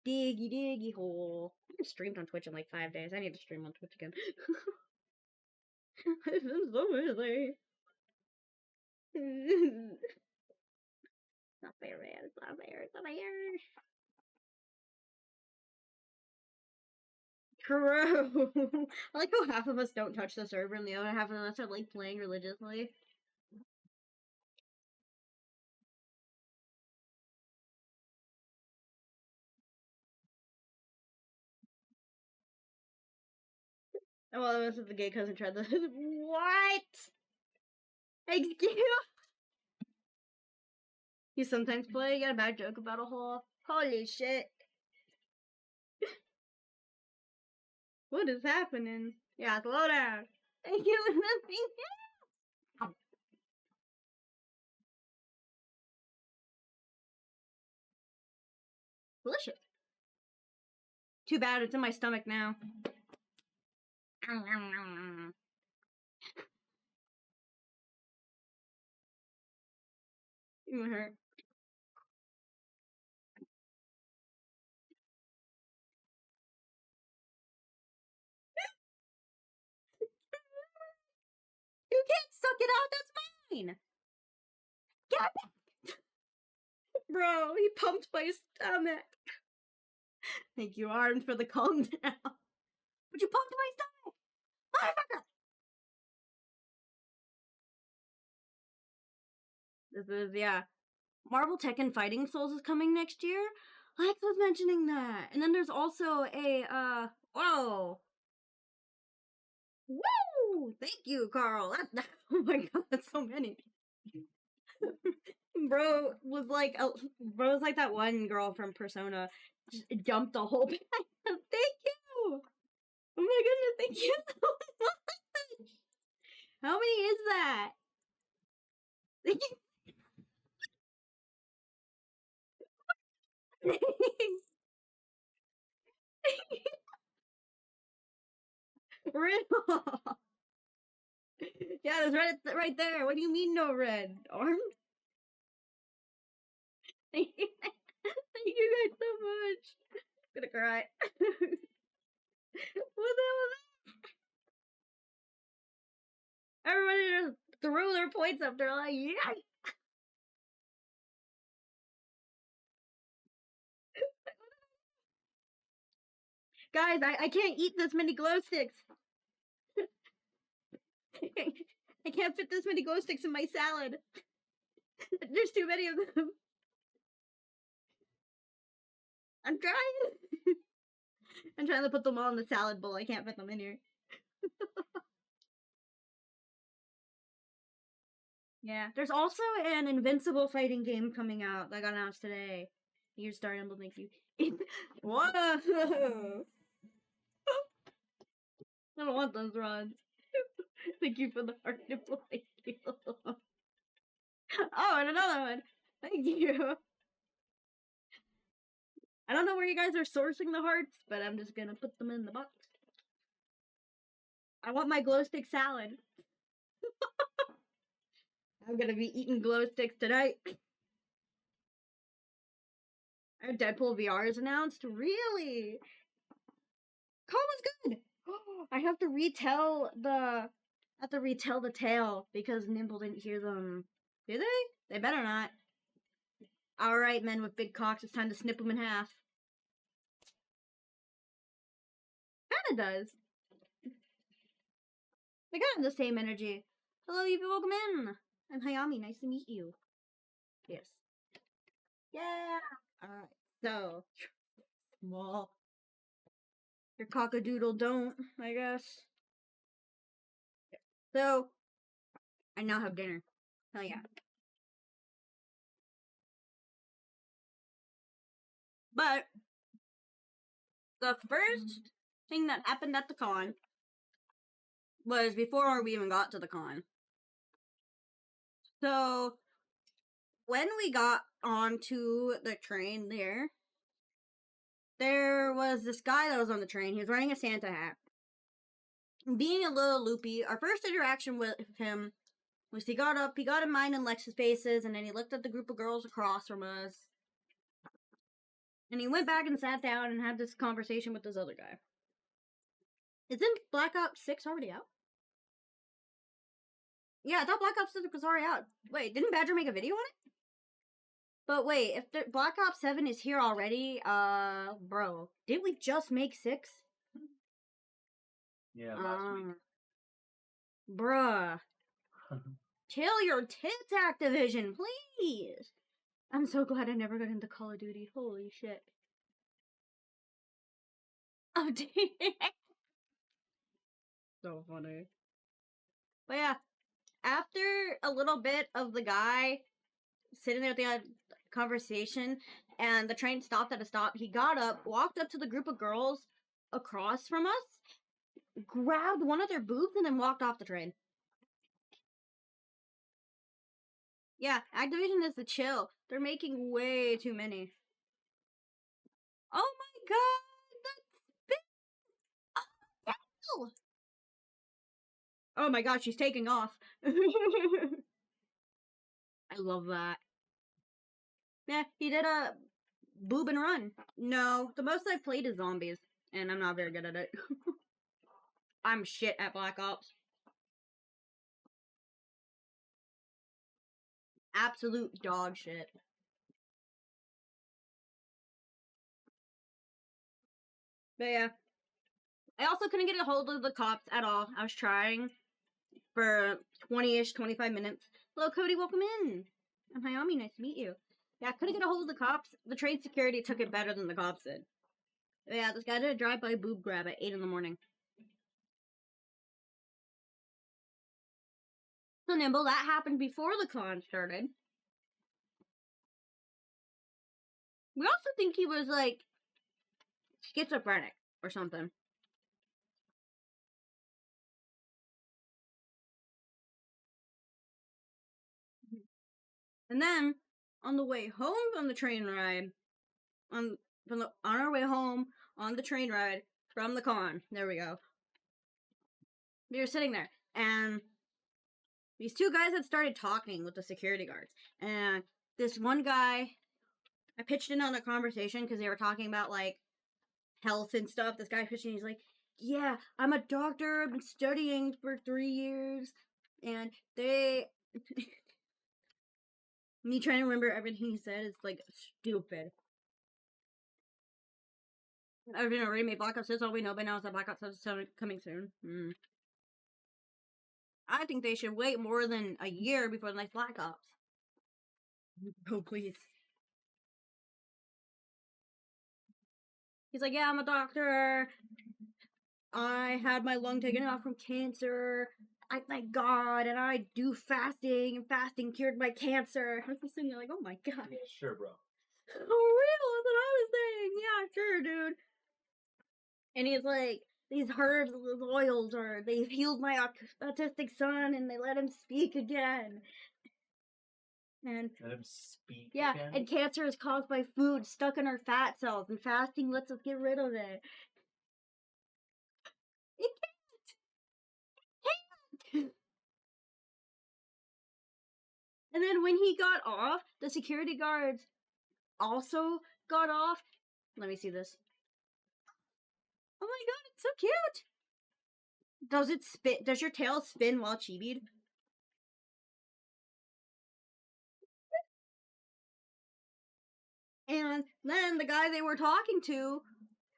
A: Diggy diggy hole. I haven't streamed on Twitch in like 5 days. I need to stream on Twitch again. This is so busy. Not fair, man. It's not fair. It's not fair. True. I like how half of us don't touch the server and the other half of us are like playing religiously. Oh, well, this is the gay cousin tried to. What? Excuse. You sometimes play. You got a bad joke about a hole. Holy shit! What is happening? Yeah, slow down. Thank you for nothing. Delicious. Too bad it's in my stomach now. It hurt. You can't suck it out. That's mine. Get back. Bro, he pumped my stomach. Thank you, Arms, for the calm down. But you pumped my stomach. Motherfucker. This is, yeah. Marvel Tekken Fighting Souls is coming next year. Lex was mentioning that. And then there's also a, whoa. Woo! Thank you, Carl. Oh my god, that's so many. Bro was like that one girl from Persona. Just dumped the whole bag. Thank you! Oh my goodness, thank you so much! How many is that? Thank you. Riddle! Yeah, there's right there. What do you mean no red? Arm? Thank you guys so much. I'm gonna cry. What the hell was that? Everybody just threw their points up. They're like, yeah. Guys, I can't eat this many glow sticks. I can't fit this many glow sticks in my salad. There's too many of them. I'm trying. I'm trying to put them all in the salad bowl. I can't fit them in here. Yeah. There's also an Invincible fighting game coming out that got announced today. Here's Star Emblem, thank you. Whoa! I don't want those rods. Thank you for the heart nipple. Thank you. Oh, and another one. Thank you. I don't know where you guys are sourcing the hearts, but I'm just gonna put them in the box. I want my glow stick salad. I'm gonna be eating glow sticks tonight. Our Deadpool VR is announced? Really? Calm was good. I have to retell the tale because Nimble didn't hear them. Do they? They better not. Alright, men with big cocks, it's time to snip them in half. Kinda does. They kind of have the same energy. Hello, you've been welcome in. I'm Hayami, nice to meet you. Yes. Yeah! Alright, so. Small. Your cockadoodle don't, I guess. So, I now have dinner. Hell yeah. But, the first thing that happened at the con was before we even got to the con. So, when we got onto the train there was this guy that was on the train. He was wearing a Santa hat. Being a little loopy, our first interaction with him was he got in mine and Lex's faces, and then he looked at the group of girls across from us. And he went back and sat down and had this conversation with this other guy. Isn't Black Ops 6 already out? Yeah, I thought Black Ops 6 was already out. Wait, didn't Badger make a video on it? But wait, if Black Ops 7 is here already, bro, didn't we just make 6?
B: Yeah, last week.
A: Bruh. Chill your tits, Activision, please! I'm so glad I never got into Call of Duty. Holy shit. Oh, damn. So funny. But yeah, after a little bit of the guy sitting there with the conversation, and the train stopped at a stop, he got up, walked up to the group of girls across from us, grabbed one of their boobs, and then walked off the train. Yeah, Activision is the chill. They're making way too many. Oh my god, that's big. Oh, oh my god, she's taking off. I love that. Yeah, he did a boob and run. No, the most I've played is zombies, and I'm not very good at it. I'm shit at Black Ops. Absolute dog shit. But yeah. I also couldn't get a hold of the cops at all. I was trying for 20-ish, 25 minutes. Hello, Cody, welcome in. I'm Hayami, nice to meet you. Yeah, I couldn't get a hold of the cops. The train security took it better than the cops did. But yeah, this guy did a drive-by boob grab at 8 in the morning. So Nimble, that happened before the con started. We also think he was like schizophrenic or something. And then on the way home from the train ride, on our way home on the train ride from the con, there we go. We were sitting there, and these two guys had started talking with the security guards, and this one guy, I pitched in on the conversation because they were talking about like health and stuff. This guy pitched in, he's like, "Yeah, I'm a doctor. I've been studying for 3 years, and they." Me trying to remember everything he said is like stupid. I've already made Black Ops 6. All we know by now is that Black Ops 6 is coming soon. I think they should wait more than a year before the next Black Ops. Oh, please. He's like, yeah, I'm a doctor. I had my lung taken out from cancer. I thank God, and I do fasting, and fasting cured my cancer. I was sitting there like, oh my God.
B: Yeah, sure, bro.
A: Oh, real? That's what I was saying. Yeah, sure, dude. And he's like, these herbs, these oils, or they've healed my autistic son, and they let him speak again. And
B: let him speak.
A: Yeah,
B: again?
A: And cancer is caused by food stuck in our fat cells, and fasting lets us get rid of it. It can't. And then when he got off, the security guards also got off. Let me see this. Oh my God, it's so cute. Does it spin? Does your tail spin while chibied? And then the guy they were talking to,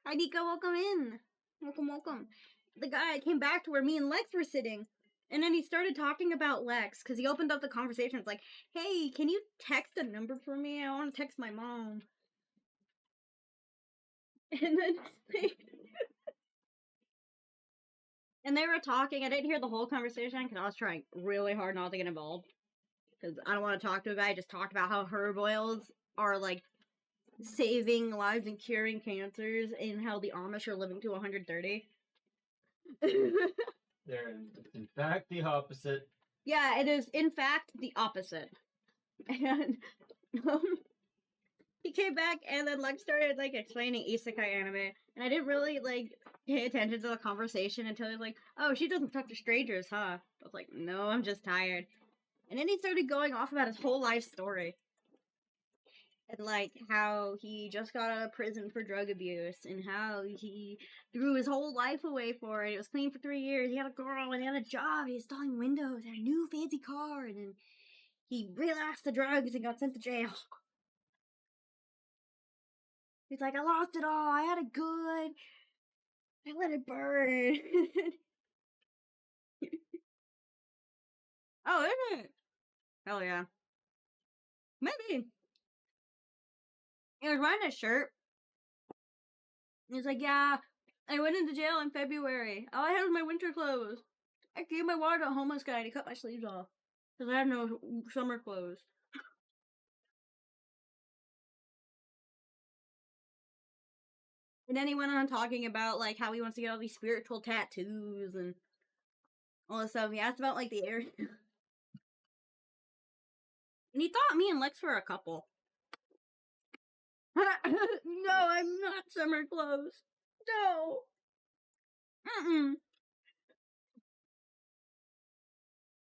A: hi Nika, welcome in. Welcome. The guy came back to where me and Lex were sitting. And then he started talking about Lex, because he opened up the conversation. It's like, hey, can you text a number for me? I want to text my mom. And then they were talking. I didn't hear the whole conversation because I was trying really hard not to get involved. Because I don't want to talk to a guy. I just talked about how herb oils are like saving lives and curing cancers, and how the Amish are living to 130.
B: They're in fact the opposite.
A: Yeah, it is in fact the opposite. And he came back, and then Lex started like explaining isekai anime, and I didn't really like pay attention to the conversation until he was like, "Oh, she doesn't talk to strangers, huh?" I was like, "No, I'm just tired." And then he started going off about his whole life story. And like how he just got out of prison for drug abuse, and how he threw his whole life away for it. He was clean for 3 years. He had a girl, and he had a job. He was installing windows, had a new fancy car, and then he relapsed to drugs and got sent to jail. He's like, I lost it all. I had it good. I let it burn. Oh, is it? Hell yeah. Maybe. He was wearing a shirt. He's like, yeah, I went into jail in February. All I had was my winter clothes. I gave my water to a homeless guy and he cut my sleeves off. Because I had no summer clothes. And then he went on talking about, like, how he wants to get all these spiritual tattoos and all this stuff. He asked about, like, the area. And he thought me and Lex were a couple. No, I'm not summer clothes. No.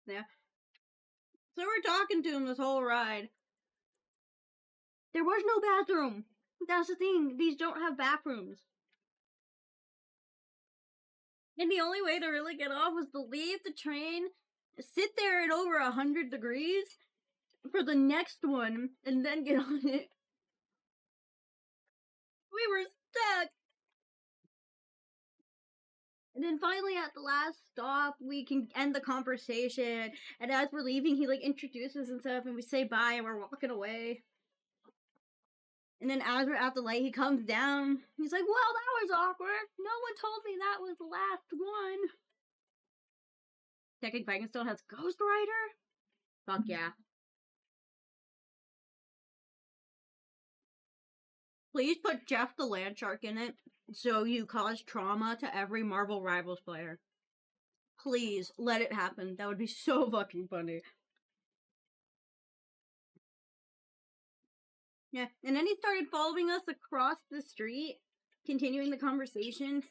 A: Yeah. So we're talking to him this whole ride. There was no bathroom. That's the thing. These don't have bathrooms. And the only way to really get off was to leave the train, sit there at over 100 degrees for the next one, and then get on it. We were stuck. And then finally at the last stop, we can end the conversation. And as we're leaving, he like introduces himself and we say bye and we're walking away. And then as we're at the light, he comes down. He's like, well, that was awkward. No one told me that was the last one. Checking Viking still has Ghost Rider? Fuck yeah. Please put Jeff the Land Shark in it so you cause trauma to every Marvel Rivals player. Please let it happen. That would be so fucking funny. Yeah, and then he started following us across the street, continuing the conversation.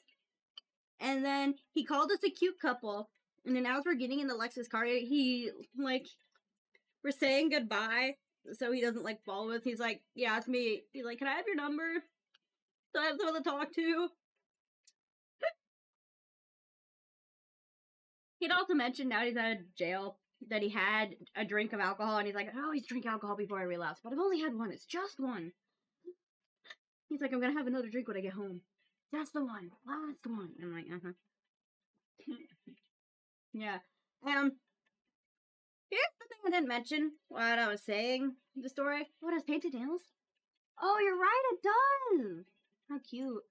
A: And then he called us a cute couple. And then as we're getting in the Lexus car, he, like, we're saying goodbye so he doesn't, like, follow us. He's like, yeah, it's me. He's like, can I have your number? So I have someone to talk to. He'd also mentioned now he's out of jail that he had a drink of alcohol, and he's like, I always drink alcohol before I relapse, but I've only had one. It's just one. He's like, I'm gonna have another drink when I get home. That's the one. Last one. I'm like, uh-huh. Yeah. Here's the thing I didn't mention what I was saying the story. What, has painted nails? Oh, you're right, it does. How cute.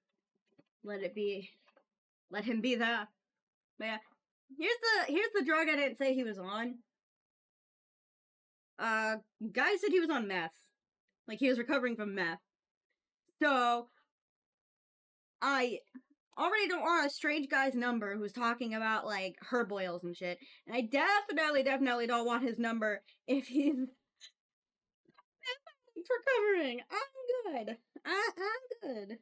A: Let it be. Let him be that. But yeah. Here's the drug I didn't say he was on. Guy said he was on meth. Like, he was recovering from meth. So, I already don't want a strange guy's number who's talking about, like, herb oils and shit. And I definitely don't want his number if he's recovering. I'm good. I'm good.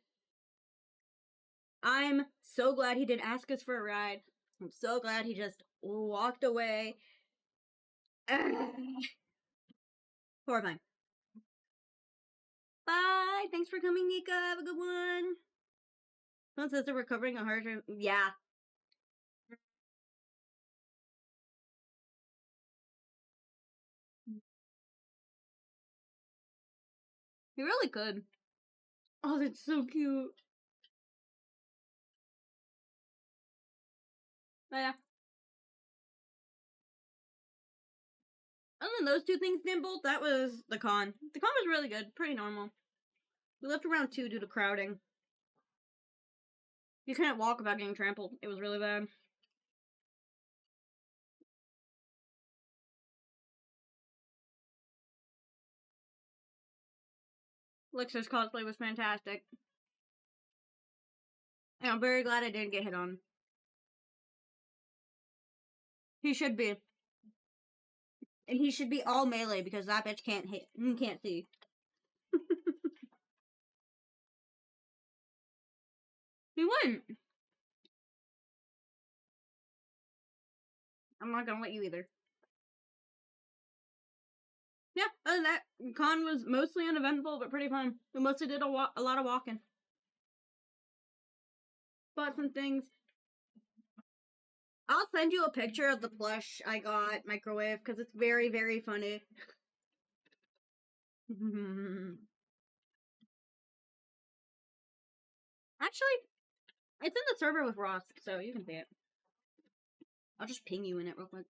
A: I'm so glad he didn't ask us for a ride. I'm so glad he just walked away. Horrifying. Bye. Thanks for coming, Nika. Have a good one. Someone says they're recovering a heart rate. Yeah. He really could. Oh, that's so cute. But yeah. Other than those two things, Nimble, that was the con. The con was really good. Pretty normal. We left around 2 due to crowding. You couldn't walk without getting trampled. It was really bad. Lixer's cosplay was fantastic. And I'm very glad I didn't get hit on. He should be. And he should be all melee because that bitch can't hit. Can't see. He wouldn't. I'm not gonna let you either. Yeah, other than that, con was mostly uneventful, but pretty fun. We mostly did a lot of walking. Bought some things. I'll send you a picture of the plush I got microwave because it's very, very funny. Actually, it's in the server with Ross, so you can see it. I'll just ping you in it real quick.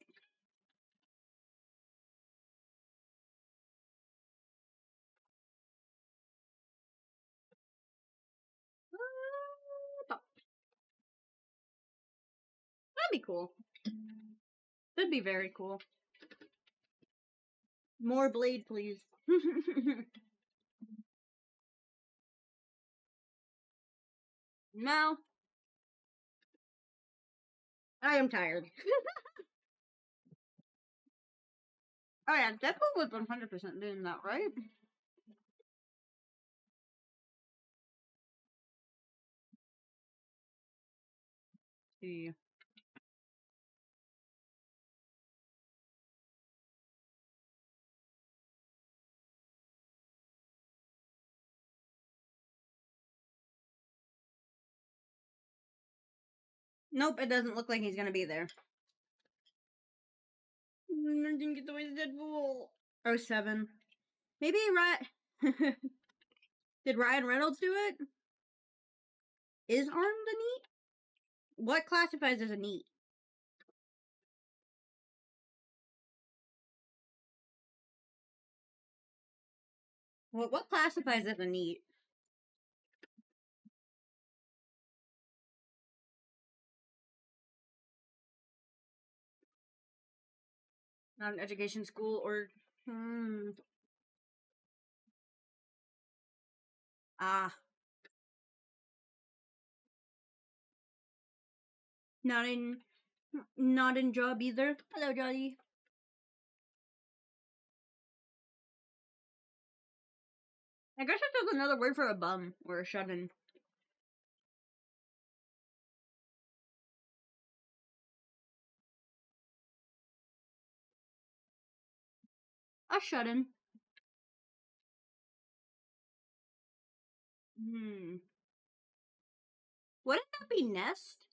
A: That'd be cool. That'd be very cool. More blade, please. No. I am tired. Oh yeah, Deadpool was 100% doing that, right? See. Nope, it doesn't look like he's gonna be there. I didn't get the way to Deadpool. 07. Maybe Ryan... Did Ryan Reynolds do it? Is armed a NEET? What classifies as a NEET? What classifies as a NEET? Not an education school or... Ah. Not in job either. Hello, Jolly. I guess it's just another word for a bum or a shut-in. A shut-in. Wouldn't that be nest?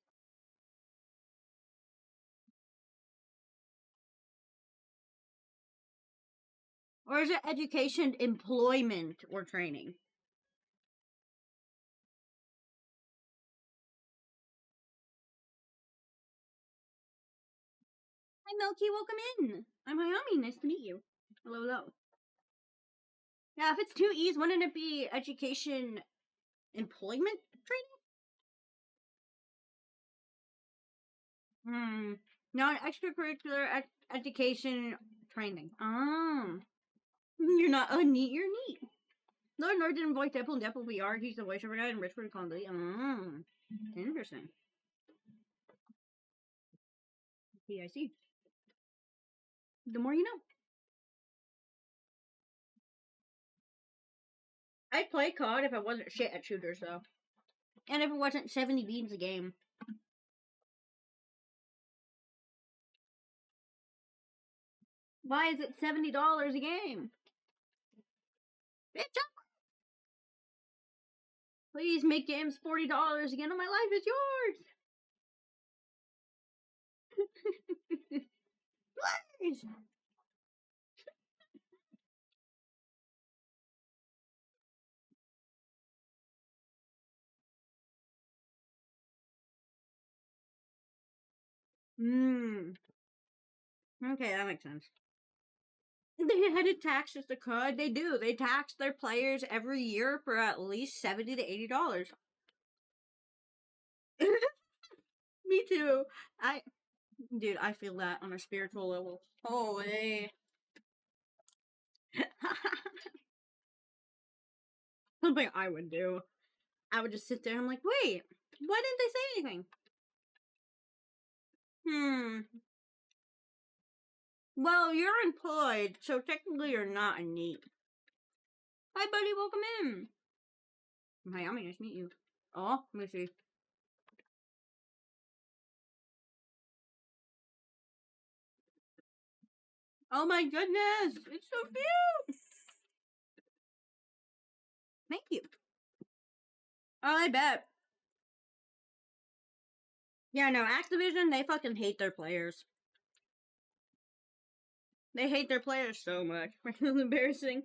A: Or is it education, employment, or training? Hi, Milky. Welcome in. I'm Hayami. Nice to meet you. Hello, hello. Yeah, if it's two E's, wouldn't it be education, employment, training? Non extracurricular education training. You're not neat, you're neat. Lord Nord didn't voice Deadpool and Deadpool VR. He's the voiceover guy in Richford Comedy. Interesting. See, I see. The more you know. I'd play COD if I wasn't shit at shooters, though. And if it wasn't 70 beans a game. Why is it $70 a game? Bitch, please make games $40 again, and my life is yours. Please. Okay, that makes sense. They headed taxes to COD. They do. They tax their players every year for at least $70 to $80. Me too. Dude, I feel that on a spiritual level. Holy. Something I would do. I would just sit there and I'm like, wait, why didn't they say anything? Well, you're employed, so technically you're not a neat. Hi, buddy, welcome in. Miami, nice to meet you. Oh, let me see. Oh my goodness, it's so cute. Thank you. Oh, I bet. Yeah, no, Activision, they fucking hate their players. They hate their players so much. It's embarrassing.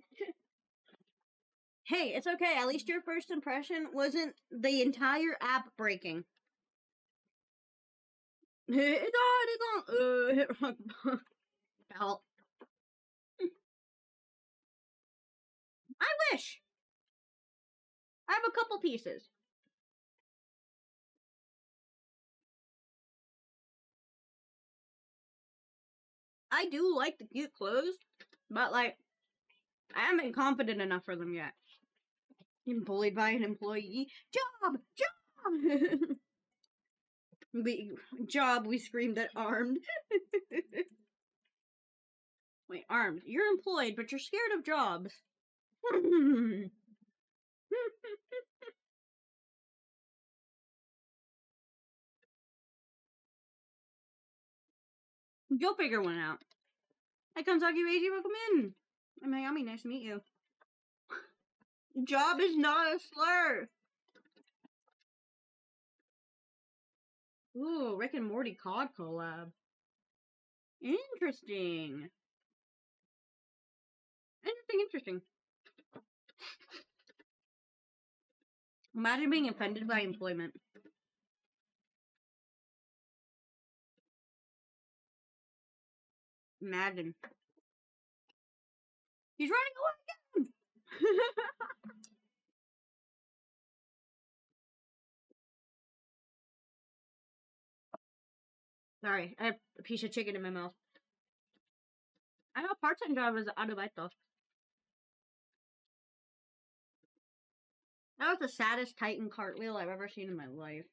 A: Hey, it's okay. At least your first impression wasn't the entire app breaking. It's on. Hit rock belt. I wish. I have a couple pieces. I do like the cute clothes, but like, I haven't been confident enough for them yet. I'm bullied by an employee. Job! Job, we screamed at armed. Wait, armed. You're employed, but you're scared of jobs. You'll figure one out. Hi, Kanzaki Reiji, welcome in. I'm Miami, nice to meet you. Job is not a slur. Ooh, Rick and Morty COD collab. Interesting. Interesting. Imagine being offended by employment. Imagine. He's running away again! Sorry, I have a piece of chicken in my mouth. I know part-time job is adobaito. That was the saddest Titan cartwheel I've ever seen in my life.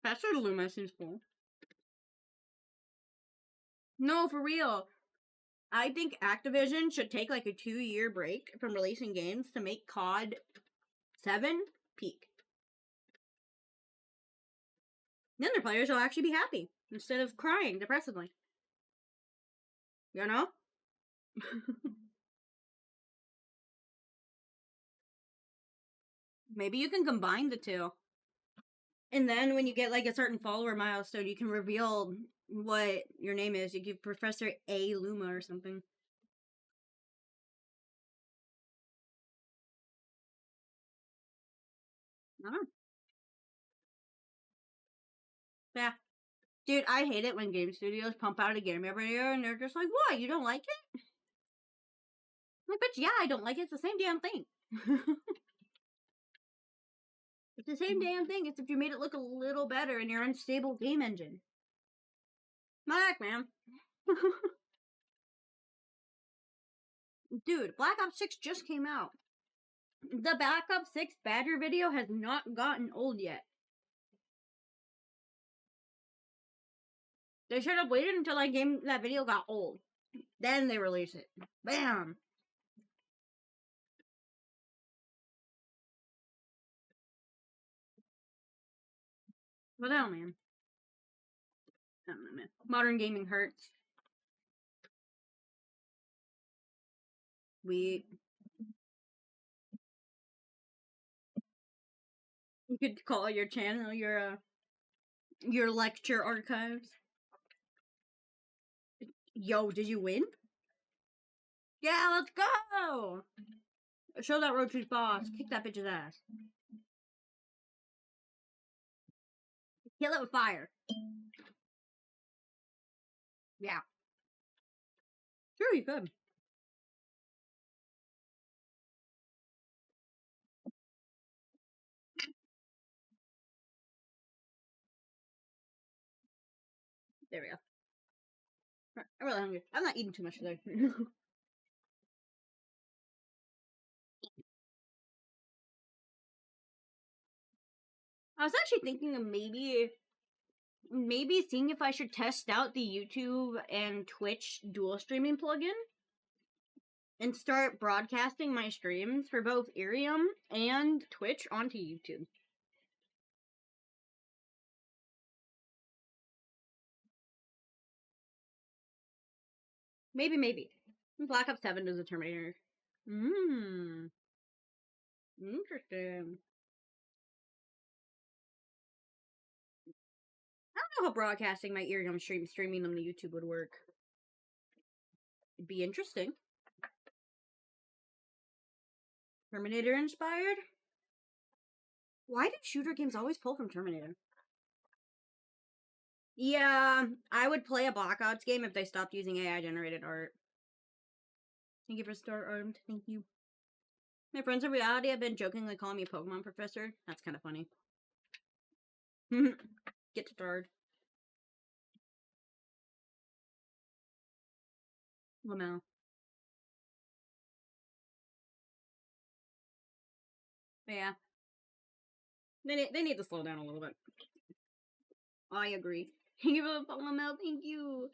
A: Professor Luma seems cool. No, for real. I think Activision should take like a 2-year break from releasing games to make COD 7 peak. Then their players will actually be happy instead of crying depressedly. You know? Maybe you can combine the two. And then when you get like a certain follower milestone, you can reveal what your name is. You give Professor A. Luma or something. I don't know. Yeah. Dude, I hate it when game studios pump out a game every year and they're just like, what? You don't like it? I'm like, but yeah, I don't like it. It's the same damn thing. It's the same damn thing, except you made it look a little better in your unstable game engine. My heck, man. Dude, Black Ops 6 just came out. The Black Ops 6 Badger video has not gotten old yet. They should have waited until that video got old. Then they release it. Bam! What the hell, man? I don't know, man. Modern gaming hurts. You could call your channel your lecture archives. Yo, did you win? Yeah, let's go! Show that Roach's boss. Kick that bitch's ass. Kill it with fire. Yeah. Sure, you could. There we go. I'm really hungry. I'm not eating too much today. I was actually thinking of maybe seeing if I should test out the YouTube and Twitch dual streaming plugin and start broadcasting my streams for both Iriam and Twitch onto YouTube. Maybe. Black Ops 7 does a Terminator. Interesting. I don't know how broadcasting my Iriam streaming them to YouTube would work. It'd be interesting. Terminator inspired? Why do shooter games always pull from Terminator? Yeah, I would play a Black Ops game if they stopped using AI generated art. Thank you for Star Armed. Thank you. My friends in reality have been jokingly calling me Pokemon Professor. That's kind of funny. Get started. Lamau. Yeah. They need to slow down a little bit. I agree. Thank you for the Lamau. Thank you.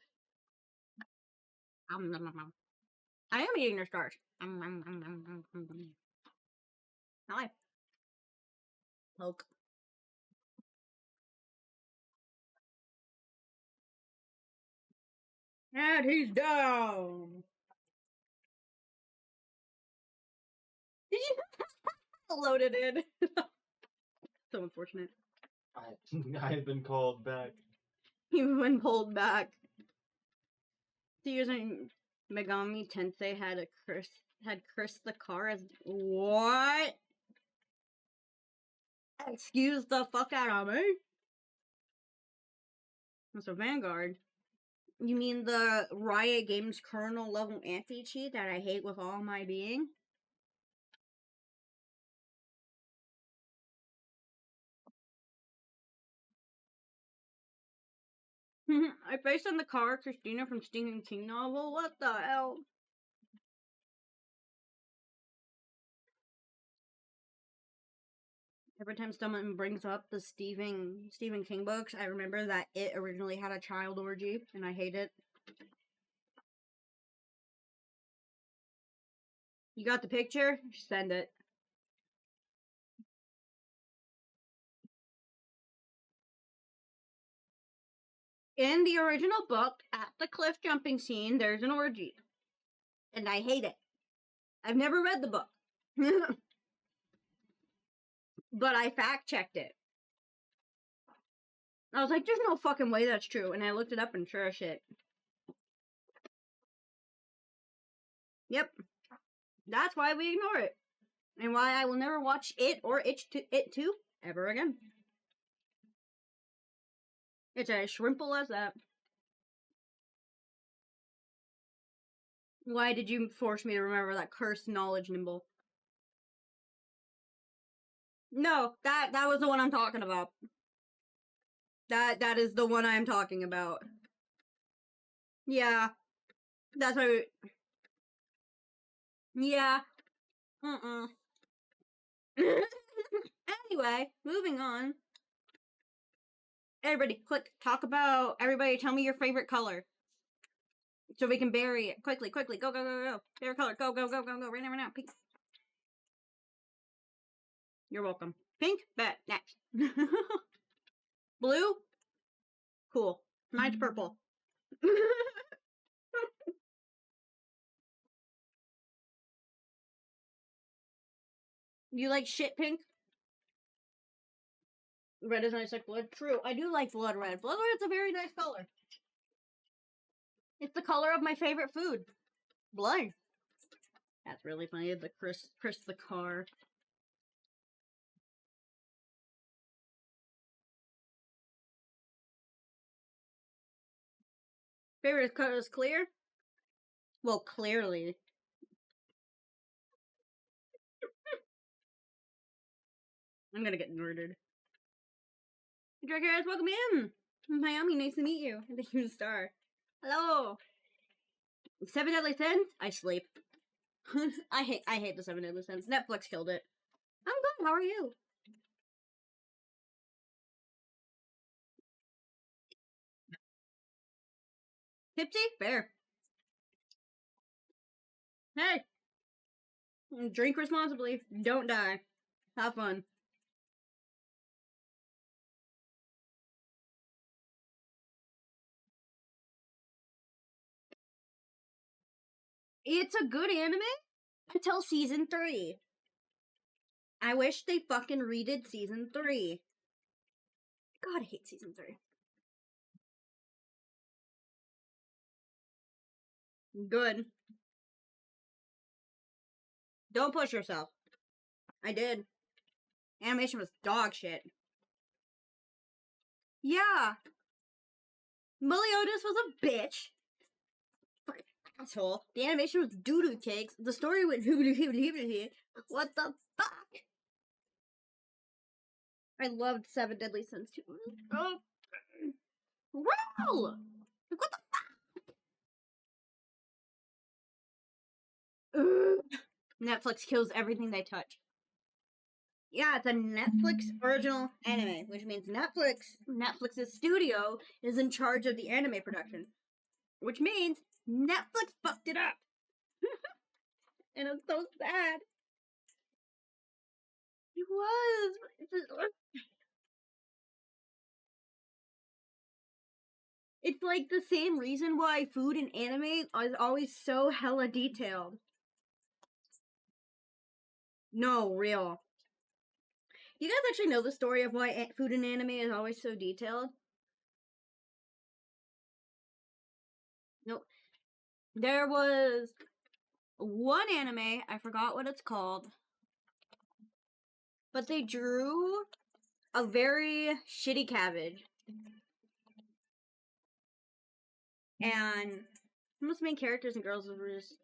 A: I am eating their stars. Hi. Poke. And he's down. Did you loaded in? So unfortunate.
B: I've been called back.
A: You've been pulled back. So using Megami Tensei had Chris the car as what? Excuse the fuck out of me. So Vanguard. You mean the Riot Games kernel level anti-cheat that I hate with all my being? I faced on the car Christina from Stephen King novel. What the hell? Every time someone brings up the Stephen King books, I remember that it originally had a child orgy, and I hate it. You got the picture? Send it. In the original book, at the cliff jumping scene, there's an orgy. And I hate it. I've never read the book. But I fact-checked it. I was like, there's no fucking way that's true. And I looked it up and sure as shit. Yep. That's why we ignore it. And why I will never watch it or It 2 ever again. It's as simple as that. Why did you force me to remember that cursed knowledge nimble? No, that was the one I'm talking about. That is the one I'm talking about. Yeah. That's why Yeah. Anyway, moving on. Everybody, quick, everybody tell me your favorite color. So we can bury it. Quickly, go. Favorite color, go, right now, pink. You're welcome. Pink, bet, next. Blue? Cool. Mine's purple. You like shit pink? Red is nice like blood. True, I do like blood red. Blood red's a very nice color. It's the color of my favorite food. Blood. That's really funny. The Chris the car. Favorite color is clear? Well, clearly. I'm gonna get murdered. Draggers, welcome in! Miami, nice to meet you. Thank you, star. Hello! 7 Deadly Sins? I sleep. I hate the 7 Deadly Sins. Netflix killed it. I'm good, how are you? Tipsy? Fair. Hey! Drink responsibly. Don't die. Have fun. It's a good anime until season 3. I wish they fucking redid season 3. God, I hate season 3. Good. Don't push yourself. I did. Animation was dog shit. Yeah. Meliodas was a bitch. Fucking asshole. The animation was doo-doo cakes. The story went what the fuck? I loved 7 Deadly Sins too. Oh. Wow! Like, what the fuck? Netflix kills everything they touch. Yeah, it's a Netflix original anime, which means Netflix's studio is in charge of the anime production. Which means Netflix fucked it up. And it's so sad. It was. It's like the same reason why food in anime is always so hella detailed. No, real. You guys actually know the story of why food in anime is always so detailed? Nope. There was one anime, I forgot what it's called, but they drew a very shitty cabbage. And most main characters and girls were just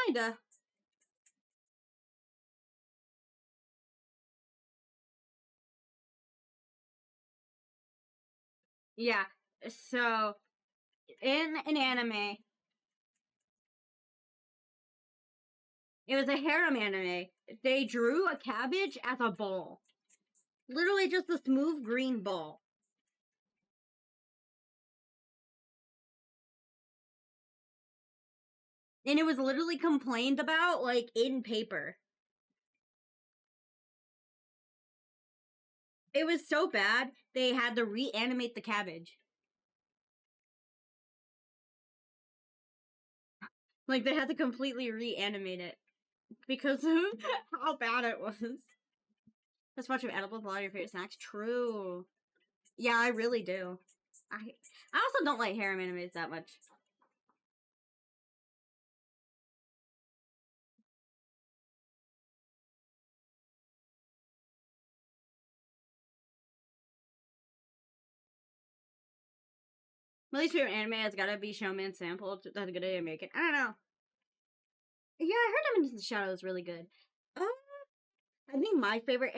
A: kinda. Yeah. So in an anime, it was a harem anime. They drew a cabbage as a ball. Literally just a smooth green ball. And it was literally complained about, like, in paper. It was so bad, they had to reanimate the cabbage. Like, they had to completely reanimate it. Because of how bad it was. That's much of edible with a lot of your favorite snacks. True. Yeah, I really do. I also don't like harem animes that much. My least favorite anime has gotta be Showman Sample. That's a good idea to make it. I don't know. Yeah, I heard Diamonds in the Shadow is really good. I think my favorite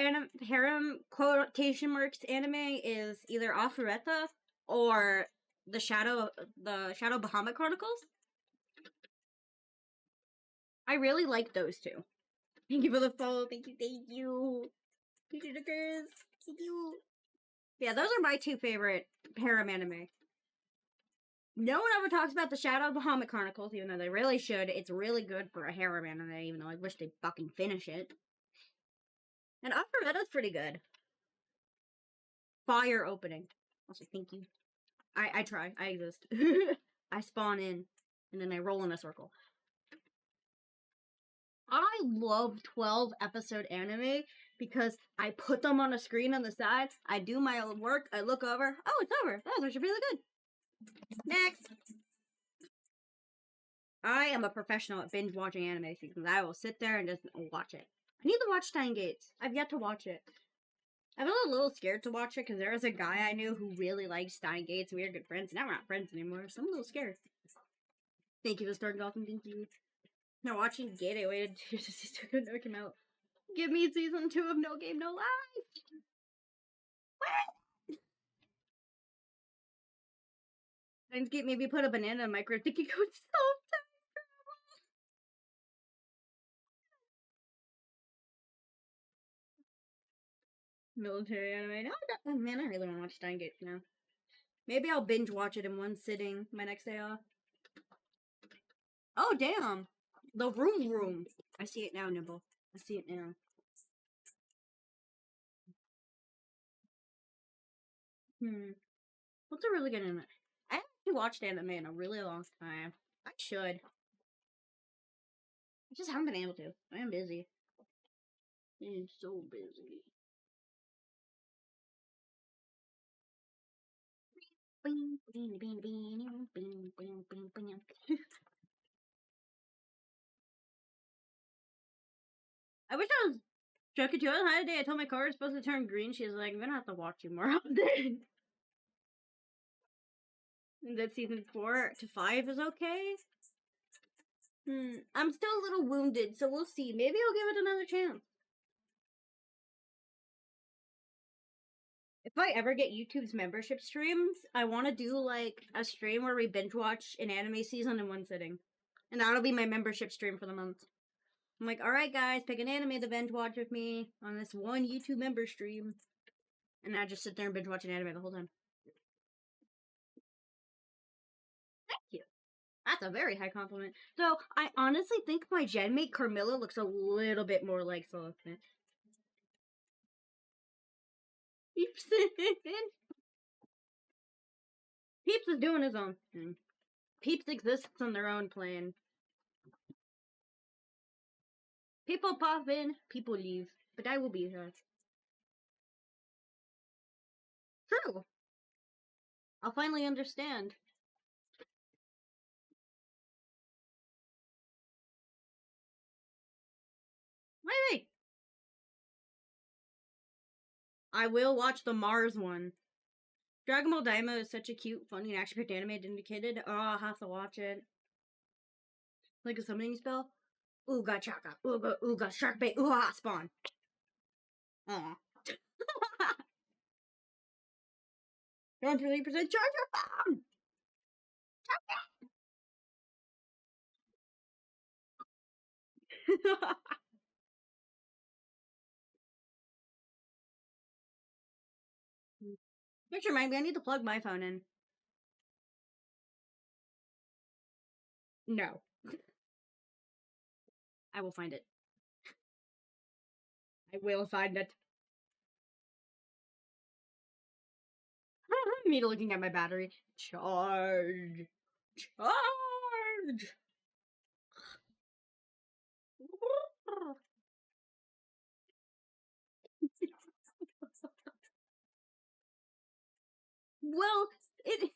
A: harem quotation marks anime is either Alpharetta or the Shadow Bahamut Chronicles. I really like those two. Thank you for the follow. Thank you. Thank you. Thank you. Yeah, those are my two favorite harem anime. No one ever talks about the Shadow Bahamut Chronicles, even though they really should. It's really good for a harem anime, even though I wish they'd fucking finish it. And Alpharetta's pretty good. Fire opening. Also, thank you. I try. I exist. I spawn in, and then I roll in a circle. I love 12 episode anime because I put them on a screen on the side, I do my work, I look over, oh, it's over. Oh, those are really good. Next. I am a professional at binge watching anime seasons. I will sit there and just watch it. I need to watch Steins Gate. I've yet to watch it. I was a little scared to watch it because there was a guy I knew who really liked Steins Gate. We were good friends. Now we're not friends anymore, so I'm a little scared. Thank you for starting off, and thank you. Now watching Gate, I waited 2 years to see season 2 come out. Give me season 2 of No Game No Life. What? Steins Gate maybe put a banana in micro sticky code so military anime. No, oh man, I really want to watch Steins Gate now. Maybe I'll binge watch it in one sitting my next day off. Oh damn! The room. I see it now, Nibble. I see it now. What's a really good anime? I haven't watched anime in a really long time. I should. I just haven't been able to. I am busy. I'm so busy. I wish I was joking too. The other day I told my car was supposed to turn green. She's like, I'm gonna have to watch you more often. And that season 4 to 5 is okay. I'm still a little wounded, so we'll see. Maybe I'll give it another chance. If I ever get YouTube's membership streams, I want to do like a stream where we binge watch an anime season in one sitting. And that'll be my membership stream for the month. I'm like, alright guys, pick an anime to binge watch with me on this one YouTube member stream. And I just sit there and binge watch an anime the whole time. Thank you. That's a very high compliment. Though, I honestly think my genmate Carmilla looks a little bit more like Celeste. Peeps. Peeps is doing his own thing. Peeps exists on their own plane. People pop in, people leave. But I will be here. True. I'll finally understand. Wait. I will watch the Mars one. Dragon Ball Daima is such a cute, funny, and action-packed anime indicated. Oh, I'll have to watch it. Like a summoning spell. Ooga chaka, ooga, shark bait, ooha, spawn. Aw. Going for 3% charge your phone! Just remind me, I need to plug my phone in. No. I will find it. I will find it. Me looking at my battery. Charge. Charge. Well, it's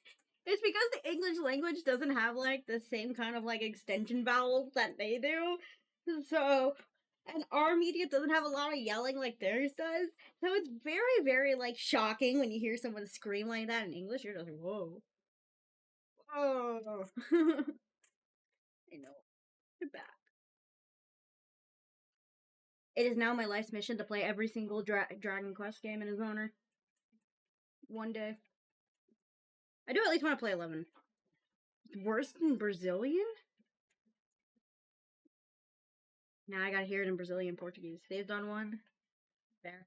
A: because the English language doesn't have like the same kind of like extension vowels that they do. So, and our media doesn't have a lot of yelling like theirs does. So it's very, very like shocking when you hear someone scream like that in English. You're just like, whoa. Oh. I know. You're back. It is now my life's mission to play every single Dragon Quest game in his honor. One day. I do at least want to play 11. Worse than Brazilian? Now I gotta hear it in Brazilian Portuguese. They've done one. There.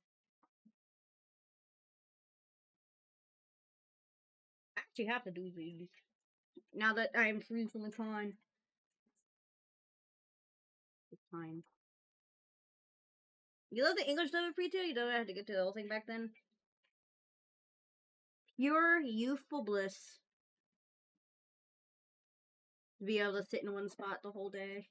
A: I actually have to do these. Now that I'm free from the con. It's fine. You love the English stuff free too? You don't have to get to the whole thing back then? Pure youthful bliss. To be able to sit in one spot the whole day.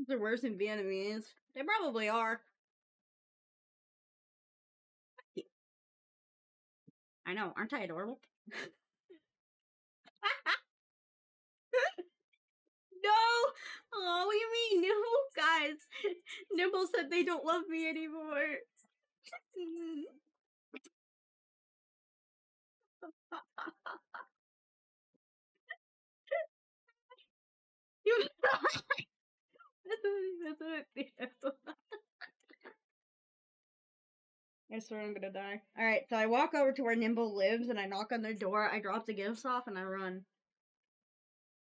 A: They're worse than Vietnamese. They probably are. I know, aren't I adorable? No! Oh, what do you mean? No, guys. Nimble said they don't love me anymore. That's what it is. I swear I'm gonna die. Alright, so I walk over to where Nimble lives and I knock on their door, I drop the gifts off, and I run.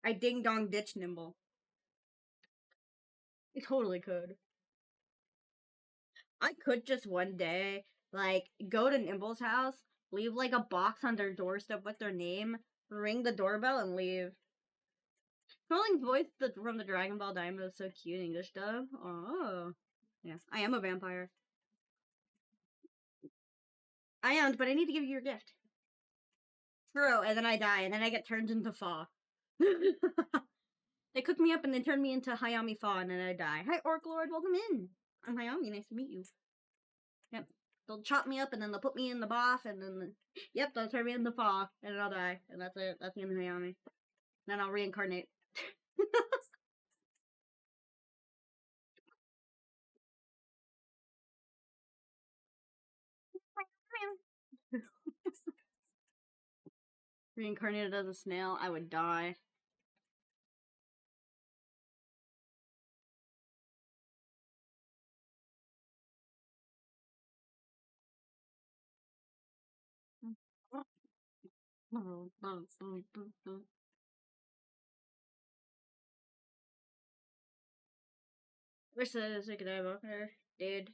A: I ding dong ditch Nimble. I totally could. I could just one day, like, go to Nimble's house, leave like a box on their doorstep with their name, ring the doorbell, and leave. Calling voice from the Dragon Ball Diamond is so cute. English dub. Oh, yeah. I am a vampire. I am, but I need to give you your gift. True, and then I die, and then I get turned into Fa. They cook me up and then turn me into Hayami Fa, and then I die. Hi, Orc Lord, welcome in. I'm Hayami, nice to meet you. Yep. They'll chop me up, and then they'll put me in the bath, and then, yep, they'll turn me into Fa, and then I'll die. And that's it. That's the end of Hayami. Then I'll reincarnate. Reincarnated as a snail, I would die. Wish that I could have her. Dude.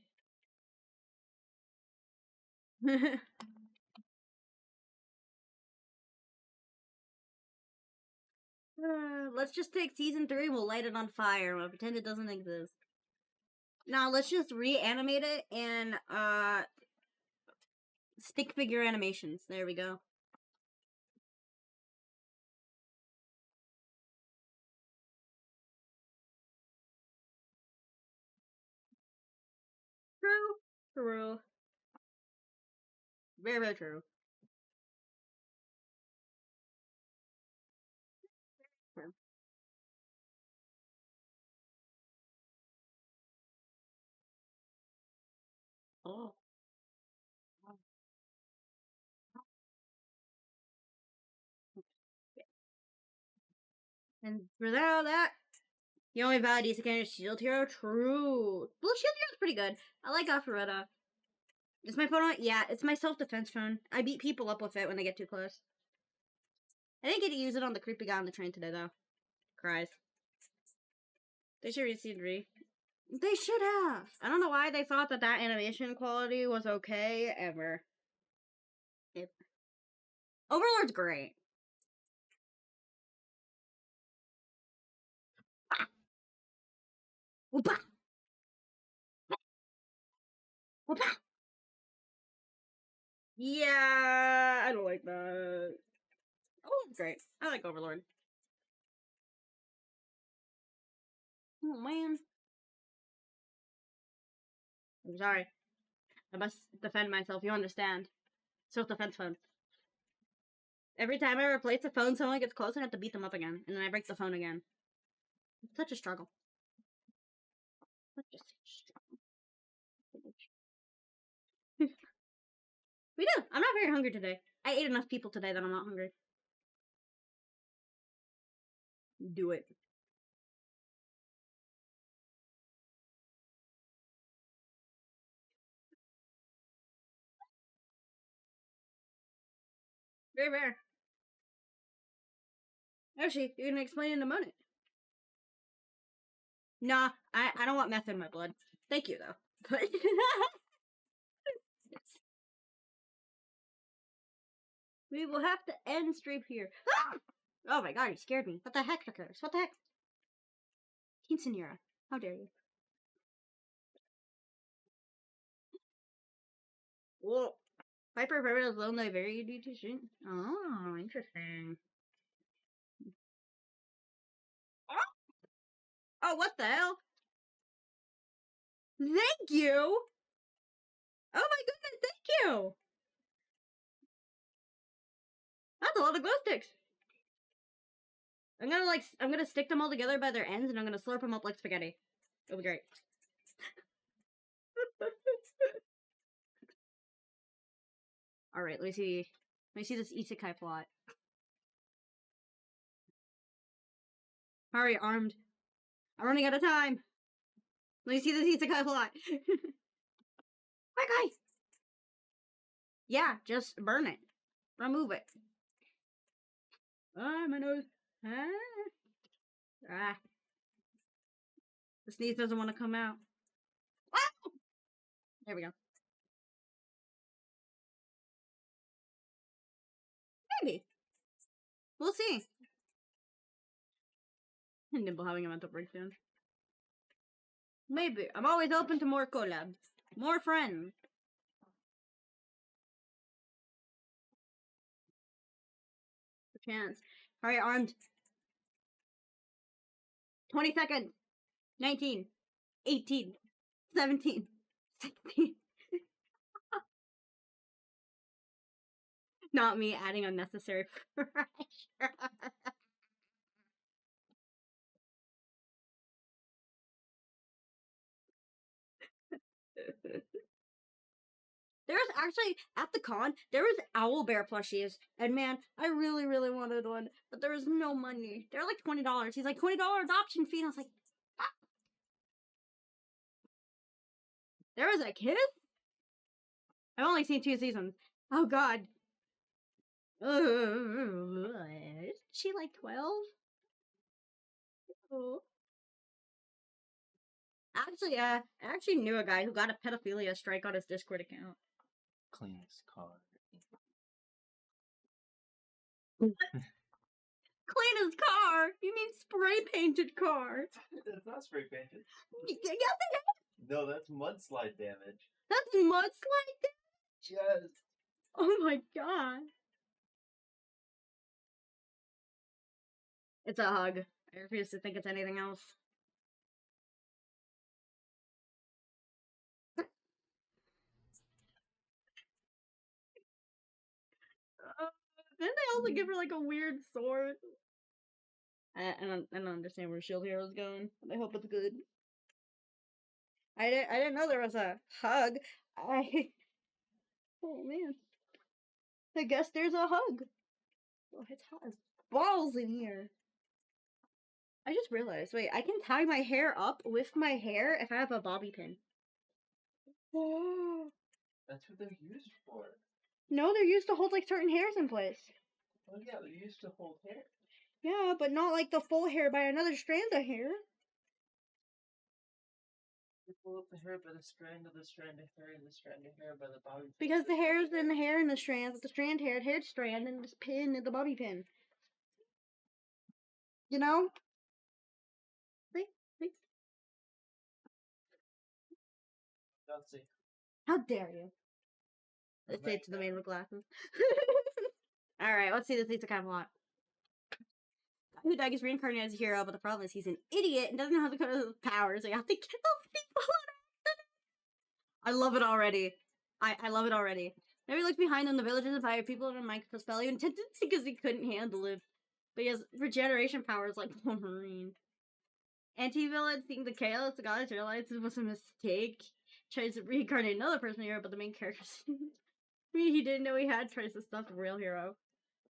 A: Let's just take season 3, we'll light it on fire, we'll pretend it doesn't exist. Now let's just reanimate it and stick figure animations. There we go. True. True. Very, very true. True. Oh. And for that, the only valid is again is Shield Hero. True. Well, Shield Hero's pretty good. I like Alpharetta. Is my phone on? Yeah, it's my self-defense phone. I beat people up with it when they get too close. I didn't get to use it on the creepy guy on the train today, though. Cries. They should read season 3. They should have. I don't know why they thought that animation quality was okay ever. Overlord's great. Whoop-ah! Whoop-ah! Yeah, I don't like that. Oh, it's great. I like Overlord. Oh, man. I'm sorry. I must defend myself. You understand. Self-defense phone. Every time I replace the phone, someone gets close and I have to beat them up again. And then I break the phone again. It's such a struggle. Such a struggle. We do. I'm not very hungry today. I ate enough people today that I'm not hungry. Do it. Very rare. Actually, you're gonna explain in a minute. Nah, I don't want meth in my blood. Thank you, though. But we will have to end stream here. Ah! Oh my god, you scared me. What the heck, Curse? What the heck? Quinceanera. How dare you? Whoa. Viper Primitive is lonely, very decent. Oh, interesting. Oh, what the hell? Thank you! Oh my goodness, thank you! That's a lot of glow sticks. I'm gonna stick them all together by their ends and I'm gonna slurp them up like spaghetti. It'll be great. Alright, let me see this isekai plot. Hurry, armed. I'm running out of time. Let me see this isekai plot. Quick, guys! Yeah, just burn it. Remove it. Ah, my nose. Ah. The sneeze doesn't want to come out. Ah! There we go. Maybe. We'll see. Nimble having a mental breakdown. Maybe. I'm always open to more collabs. More friends. Chance. Alright, armed. 20 seconds. 19. 18. 17. 16. Not me adding unnecessary pressure. There was actually, at the con, there was owlbear plushies. And man, I really, really wanted one. But there was no money. They're like $20. He's like, $20 adoption fee. And I was like, ah. There was a kid? I've only seen 2 seasons. Oh god. Isn't she like 12? Oh. Actually, I actually knew a guy who got a pedophilia strike on his Discord account.
B: Clean his car.
A: Clean his car? You mean spray painted car?
B: That's not spray painted.
A: Yes,
B: No, that's mudslide damage.
A: that's mudslide damage?
B: Yes.
A: Oh my god. It's a hug. I refuse to think it's anything else. Didn't they also give her like a weird sword? I don't understand where Shield Hero's going, but I hope it's good. I didn't know there was a hug. Oh man. I guess there's a hug. Oh, it has balls in here. I just realized, wait, I can tie my hair up with my hair if I have a bobby pin. Oh.
B: That's what they're used for.
A: No, they're used to hold like certain hairs in place.
B: Well, yeah, they're used to hold hair.
A: Yeah, but not like the full hair by another strand of hair.
B: You pull up the hair by the strand of the strand of hair and the strand of hair by the bobby pin.
A: Because the hair's in the hair and the strands, the strand hair strand, and this pin and the bobby pin. You know? See? See?
B: Let's see.
A: How dare you? Let's say it to the man with glasses. Alright, let's see this Lisa kind of lot. Who Doug is reincarnated as a hero, but the problem is he's an idiot and doesn't know how to control his powers, so you have to kill people. I love it already. I love it already. Now he looks behind on the villages and fire people in a micro spell. He intended to because he couldn't handle it. But he has regeneration powers like Wolverine. Anti-villain seeing the chaos, the goddess realizes it was a mistake. Tries to reincarnate another person hero, but the main character he didn't know he had tries to stop the real hero.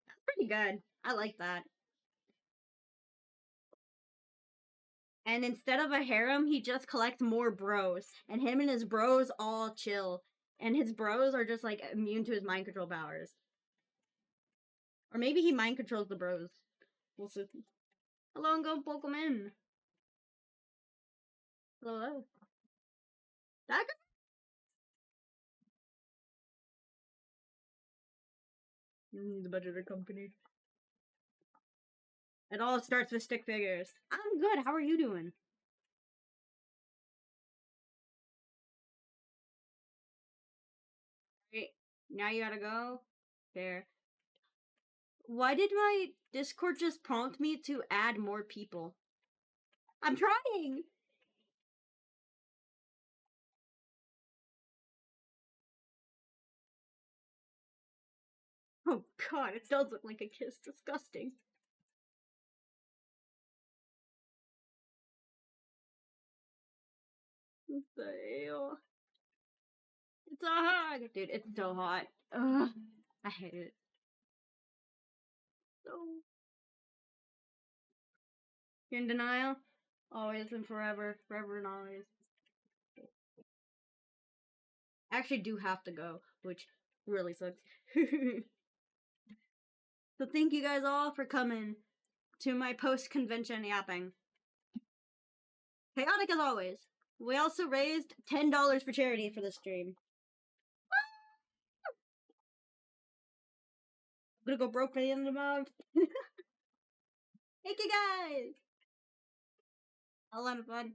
A: That's pretty good. I like that. And instead of a harem, he just collects more bros. And him and his bros all chill. And his bros are just, like, immune to his mind control powers. Or maybe he mind controls the bros. We'll see. Hello, and go Pokemon. Hello. That the budget of company. It all starts with stick figures. I'm good. How are you doing? Great. Now you gotta go. There. Why did my Discord just prompt me to add more people? I'm trying! Oh god, it does look like a kiss. Disgusting. What the hell? It's a hug! Dude, it's so hot. Ugh. I hate it. So... You're in denial? Always and forever. Forever and always. I actually do have to go, which really sucks. So thank you guys all for coming to my post-convention yapping. Chaotic as always. We also raised $10 for charity for this stream. I'm gonna go broke by the end of the month. Thank you guys! A lot of fun.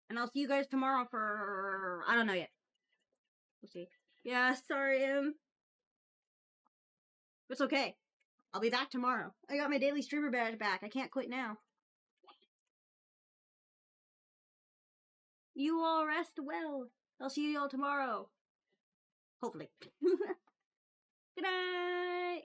A: And I'll see you guys tomorrow for... I don't know yet. We'll see. Yeah, sorry, It's okay. I'll be back tomorrow. I got my daily streamer badge back. I can't quit now. You all rest well. I'll see you all tomorrow. Hopefully. Good night!